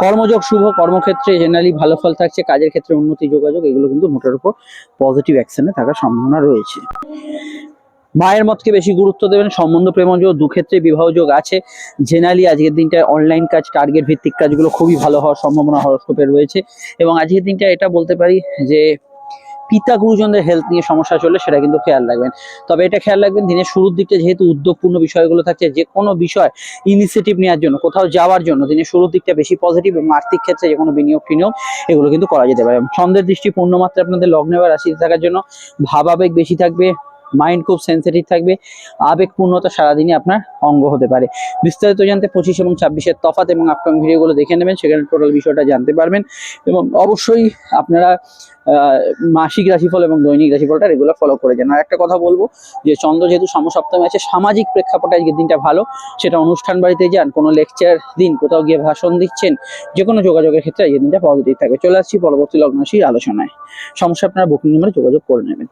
কর্মযোগ শুভ, কর্মক্ষেত্রে জেনারেলি ভালো ফল থাকছে। কাজের ক্ষেত্রে উন্নতি, যোগাযোগ এগুলো কিন্তু মোটের উপর পজিটিভ অ্যাকশনে থাকার সম্ভাবনা রয়েছে। মায়ের মতকে বেশি গুরুত্ব দেবেন। সম্বন্ধ প্রেমযোগ দুক্ষেত্রে বিবাহ যোগ আছে। জেনারেলি আজকের দিনটায় অনলাইন কাজ, টার্গেট ভিত্তিক কাজগুলো খুবই ভালো হওয়ার সম্ভাবনা হরোস্কোপে রয়েছে। এবং আজকের দিনটা এটা বলতে পারি যে পিতা গুরুজনদের হেলথ নিয়ে সমস্যা চললে সেটা কিন্তু খেয়াল রাখবেন। তবে এটা খেয়াল রাখবেন দিনের শুরুর দিকটা যেহেতু উদ্যোগপূর্ণ বিষয়গুলো থাকছে, যে কোনো বিষয় ইনিশিয়েটিভ নেওয়ার জন্য, কোথাও যাওয়ার জন্য দিনের শুরুর দিকটা বেশি পজিটিভ, এবং আর্থিক ক্ষেত্রে যে কোনো বিনিয়োগ টিনিয়োগ এগুলো কিন্তু করা যেতে পারে। চন্দ্রের দৃষ্টি পূর্ণমাত্রা আপনাদের লগ্নে বা রাশিতে থাকার জন্য ভাবাবেগ বেশি থাকবে, মাইন্ড খুব সেন্সিটিভ থাকবে, আবেগপূর্ণতা সারাদিনই আপনার অঙ্গ হতে পারে। বিস্তারিত জানতে 25 এবং 26-এর তফাৎ এবং আপকামিং ভিডিওগুলো দেখে নেবেন, সেখানে টোটাল বিষয়টা জানতে পারবেন। এবং অবশ্যই আপনারা মাসিক রাশিফল এবং দৈনিক রাশিফলটা রেগুলার ফলো করে যান। আর একটা কথা বলবো যে চন্দ্র যেহেতু সমসপ্তমে আছে, সামাজিক প্রেক্ষাপটে আজকের দিনটা ভালো। সেটা অনুষ্ঠান বাড়িতে যান, কোনো লেকচার দিন, কোথাও গিয়ে ভাষণ দিচ্ছেন, যে কোনো যোগাযোগের ক্ষেত্রে আজকের দিনটা পজিটিভ থাকবে। চলে আসছি পরবর্তী লগ্ন রাশির আলোচনায়। সমস্যা আপনারা বুকিং নম্বরে যোগাযোগ করে নেবেন।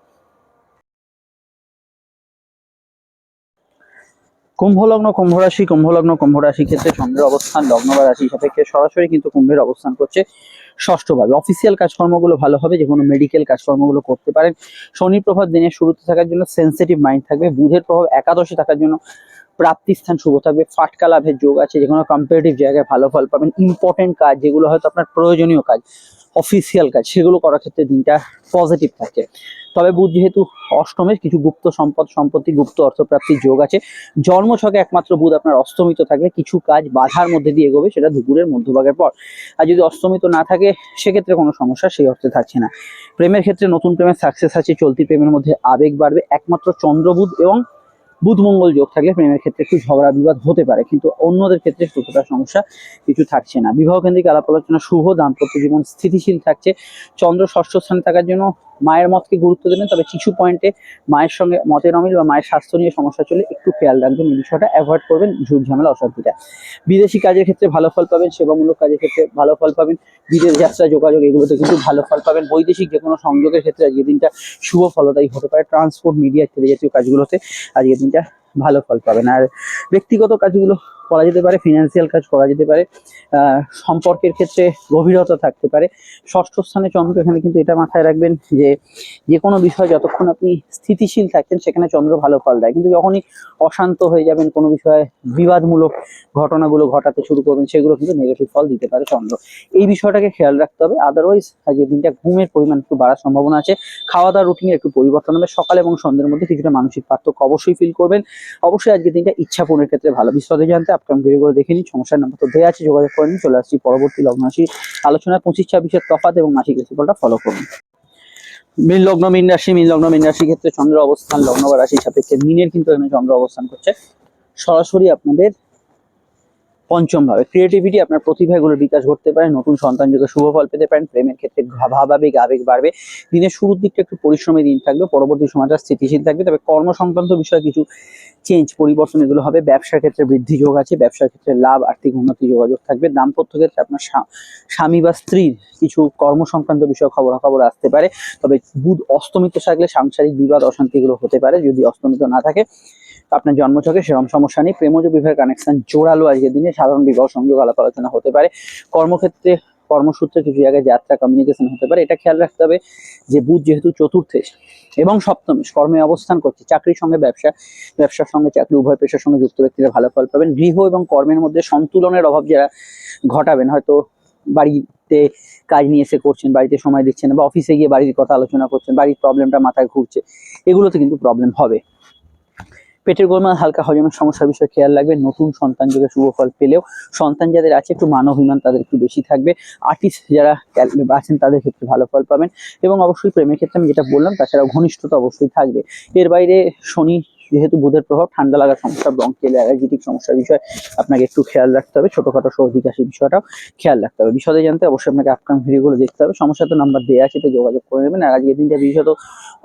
কুম্ভ লগ্ন, কুম্ভ রাশি, কুম্ভ লগ্ন, কুম্ভ রাশি ক্ষেত্রে চন্দ্রের অবস্থান লগ্ন বা রাশি সাপেক্ষে সরাসরি কিন্তু কুম্ভের অবস্থান করছে ষষ্ঠভাবে। অফিসিয়াল কাজকর্মগুলো ভালো হবে, যে কোনো মেডিকেল কাজকর্মগুলো করতে পারেন। শনির প্রভাব দিনের শুরুতে থাকার জন্য সেন্সিটিভ মাইন্ড থাকবে। বুধের প্রভাব একাদশে থাকার জন্য প্রাপ্তি স্থান শুভ থাকবে। ফাটকা লাভের যোগ আছে, যে কোনো কম্পিটিটিভ জায়গায় ভালো ফল পাবেন। ইম্পর্টেন্ট কাজ যেগুলো হয়তো আপনার প্রয়োজনীয় কাজ, অফিসিয়াল কাজ, সেগুলো করার ক্ষেত্রে দিনটা পজিটিভ থাকে। তবে বুধ যেহেতু অষ্টমে, কিছু গুপ্ত সম্পত্তি, গুপ্ত অর্থপ্রাপ্তির যোগ আছে। জন্মছকে একমাত্র বুধ আপনার অস্তমিত থাকলে কিছু কাজ বাধার মধ্যে দিয়ে এগোবে, সেটা দুপুরের মধ্যভাগের পর। আর যদি অস্তমিত না থাকে সেক্ষেত্রে কোনো সমস্যা সেই অর্থে থাকছে না। প্রেমের ক্ষেত্রে নতুন প্রেমের সাকসেস আছে, চলতি প্রেমের মধ্যে আবেগ বাড়বে। একমাত্র চন্দ্র বুধ এবং বুধ মঙ্গল যোগ থাকলে প্রেমের ক্ষেত্রে একটু ঝগড়া বিবাদ হতে পারে, কিন্তু অন্যদের ক্ষেত্রে ততটা সমস্যা কিছু থাকছে না। বিবাহ কেন্দ্রিক আলাপ আলোচনা শুভ, দাম্পত্য জীবন স্থিতিশীল থাকছে। চন্দ্র ষষ্ঠ স্থানে থাকার জন্য মায়ের মতকে গুরুত্ব দেবেন, তবে কিছু পয়েন্টে মায়ের সঙ্গে মতের অমিল বা মায়ের স্বাস্থ্য নিয়ে সমস্যা চলে একটু খেয়াল রাখবেন, এই বিষয়টা অ্যাভয়েড করবেন, ঝুট ঝামেলা অশান্তিটা। বিদেশি কাজের ক্ষেত্রে ভালো ফল পাবেন, সেবামূলক কাজের ক্ষেত্রে ভালো ফল পাবেন, বিদেশ যাত্রা যোগাযোগ এগুলোতে কিন্তু ভালো ফল পাবেন। বৈদেশিক যে কোনো সংযোগের ক্ষেত্রে আজকের দিনটা শুভ ফলদায়ী হতে পারে। ট্রান্সপোর্ট, মিডিয়া ইত্যাদি জাতীয় কাজগুলোতে আজকের দিনটা ভালো ফল পাবেন। আর ব্যক্তিগত কাজগুলো করা যেতে পারে, ফিনান্সিয়াল কাজ করা যেতে পারে, সম্পর্কের ক্ষেত্রে গভীরতা থাকতে পারে। ষষ্ঠ স্থানে চন্দ্র, এখানে কিন্তু এটা মাথায় রাখবেন যে যে কোনো বিষয় যতক্ষণ আপনি স্থিতিশীল থাকছেন সেখানে চন্দ্র ভালো ফল দেয়, কিন্তু যখনই অশান্ত হয়ে যাবেন, কোনো বিষয়ে বিবাদমূলক ঘটনাগুলো ঘটাতে শুরু করবেন, সেগুলো কিন্তু নেগেটিভ ফল দিতে পারে চন্দ্র। এই বিষয়টাকে খেয়াল রাখতে হবে। আদারওয়াইজ আজকের দিনটা ঘুমের পরিমাণ একটু বাড়ার সম্ভাবনা আছে। খাওয়া দাওয়ার রুটিনে একটু পরিবর্তন হবে। সকাল এবং সন্ধ্যের মধ্যে কিছুটা মানসিক পার্থক্য অবশ্যই ফিল করবেন। অবশ্যই আজকের দিনটা ইচ্ছা পূরণের ক্ষেত্রে ভালো। বিশদে জানতে আপকামিং ভিডিওগুলো দেখে নিন, সমস্যার নাম্বার তো দেওয়া আছে, যোগাযোগ করে নিন। চলে আসছি পরবর্তী লগ্ন রাশি আলোচনা। 25-26-এর তফাৎ এবং মাসিক রাশিফলটা ফলো করুন। মীন লগ্ন, মীন রাশি, মীন লগ্ন, মীন রাশি ক্ষেত্রে চন্দ্র অবস্থান লগ্ন বা রাশি সাপেক্ষে মিনের কিন্তু এখানে চন্দ্র অবস্থান করছে সরাসরি আপনাদের পঞ্চম ভাবে। ক্রিয়েটিভিটি, আপনার প্রতিভা, এগুলোর বিকাশ ঘটতে পারে। নতুন সন্তান যোগে শুভ ফল পেতে পারেন। প্রেমের ক্ষেত্রে ভাবাবেগ আবেগ বাড়বে। দিনের শুরুর দিকটা একটু পরিশ্রমী দিন থাকবে, পরবর্তী সময়টা স্থিতিশীল থাকবে। তবে কর্ম সংক্রান্ত বিষয়ে কিছু চেঞ্জ, পরিবর্তন এগুলো হবে। ব্যবসার ক্ষেত্রে বৃদ্ধি যোগ আছে, ব্যবসার ক্ষেত্রে লাভ, আর্থিক উন্নতি যোগাযোগ থাকবে। দাম্পত্য ক্ষেত্রে আপনার স্বামী বা স্ত্রীর কিছু কর্ম সংক্রান্ত বিষয়ে খবরাখবর আসতে পারে। তবে বুধ অস্তমিত থাকলে সাংসারিক বিবাদ অশান্তি এগুলো হতে পারে। যদি অস্তমিত না থাকে আপনার জন্মছকে সেরকম সমস্যা নেই। প্রেমজ বিবাহের কানেকশন জোরালো আজকের দিনে। সাধারণ বিবাহ সংযোগ আলাপ আলোচনা হতে পারে। কর্মক্ষেত্রে কর্মসূত্রে কিছু জায়গায় যাত্রা, কমিউনিকেশন হতে পারে। এটা খেয়াল রাখতে হবে যে বুধ যেহেতু চতুর্থে এবং সপ্তমে কর্মে অবস্থান করছে, চাকরির সঙ্গে ব্যবসা, ব্যবসার সঙ্গে চাকরি, উভয় পেশার সঙ্গে যুক্ত ব্যক্তিরা ভালো ফল পাবেন। গৃহ এবং কর্মের মধ্যে সন্তুলনের অভাব যারা ঘটাবেন, হয়তো বাড়িতে কাজ নিয়ে এসে করছেন, বাড়িতে সময় দিচ্ছেন না, বা অফিসে গিয়ে বাড়ির কথা আলোচনা করছেন, বাড়ির প্রবলেমটা মাথায় ঘুরছে, এগুলোতে কিন্তু প্রবলেম হবে। পেটের গোলমাল, হালকা হজমের সমস্যার বিষয়ে খেয়াল রাখবেন। নতুন সন্তান যোগে শুভ ফল পেলেও সন্তান যাদের আছে একটু মানবিমান তাদের একটু বেশি থাকবে। আর্টিস্ট যারা আছেন তাদের ক্ষেত্রে ভালো ফল পাবেন। এবং অবশ্যই প্রেমের ক্ষেত্রে আমি যেটা বললাম, তাছাড়াও ঘনিষ্ঠতা অবশ্যই থাকবে। এর বাইরে শনি যেহেতু বুধের প্রভাব, ঠান্ডা লাগার সমস্যা, ব্রঙ্কিয়াল অ্যালার্জিটিক সমস্যার বিষয় আপনাকে একটু খেয়াল রাখতে হবে। ছোটখাটো সর্দি কাশির বিষয়টাও খেয়াল রাখতে হবে। বিশদে জানতে অবশ্যই আপনাকে আপকামিং ভিডিওগুলো দেখতে হবে। সমস্যা তো নাম্বার দেওয়া আছে, তো যোগাযোগ করে নেবেন। আর আজকের দিনটা বিশেষত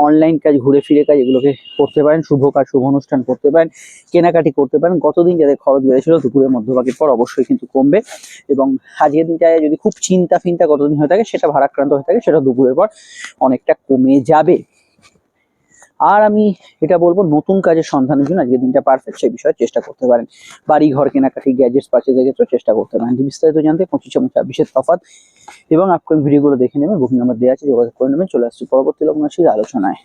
অনলাইন কাজ, ঘুরে ফিরে কাজ, এগুলোকে করতে পারেন। শুভ কাজ, শুভ অনুষ্ঠান করতে পারেন, কেনাকাটি করতে পারেন। গতদিন যাদের খরচ বেড়েছিল দুপুরের মধ্যভাগের পর অবশ্যই কিন্তু কমবে। এবং আজকের দিনটায় যদি খুব চিন্তা ফিন্তা গতদিন হয়ে থাকে, সেটা ভারাক্রান্ত হয়ে থাকে, সেটা দুপুরের পর অনেকটা কমে যাবে। আর আমি এটা বলবো, নতুন কাজের সন্ধানের জন্য আজকের দিনটা পারফেক্ট, সেই বিষয়ে চেষ্টা করতে পারেন। বাড়ি ঘর কেনাকাটি, গ্যাজেটস পারচেজের ক্ষেত্রে চেষ্টা করতে পারেন। বিস্তারিত জানতে 25 এবং 26-এর তফাৎ এবং আপকামিং ভিডিওগুলো দেখে নেবেন, বুকিং নাম্বার দেওয়া আছে, যোগাযোগ করে নেবেন। চলে আসছি পরবর্তী লগ্ন রাশির আলোচনায়।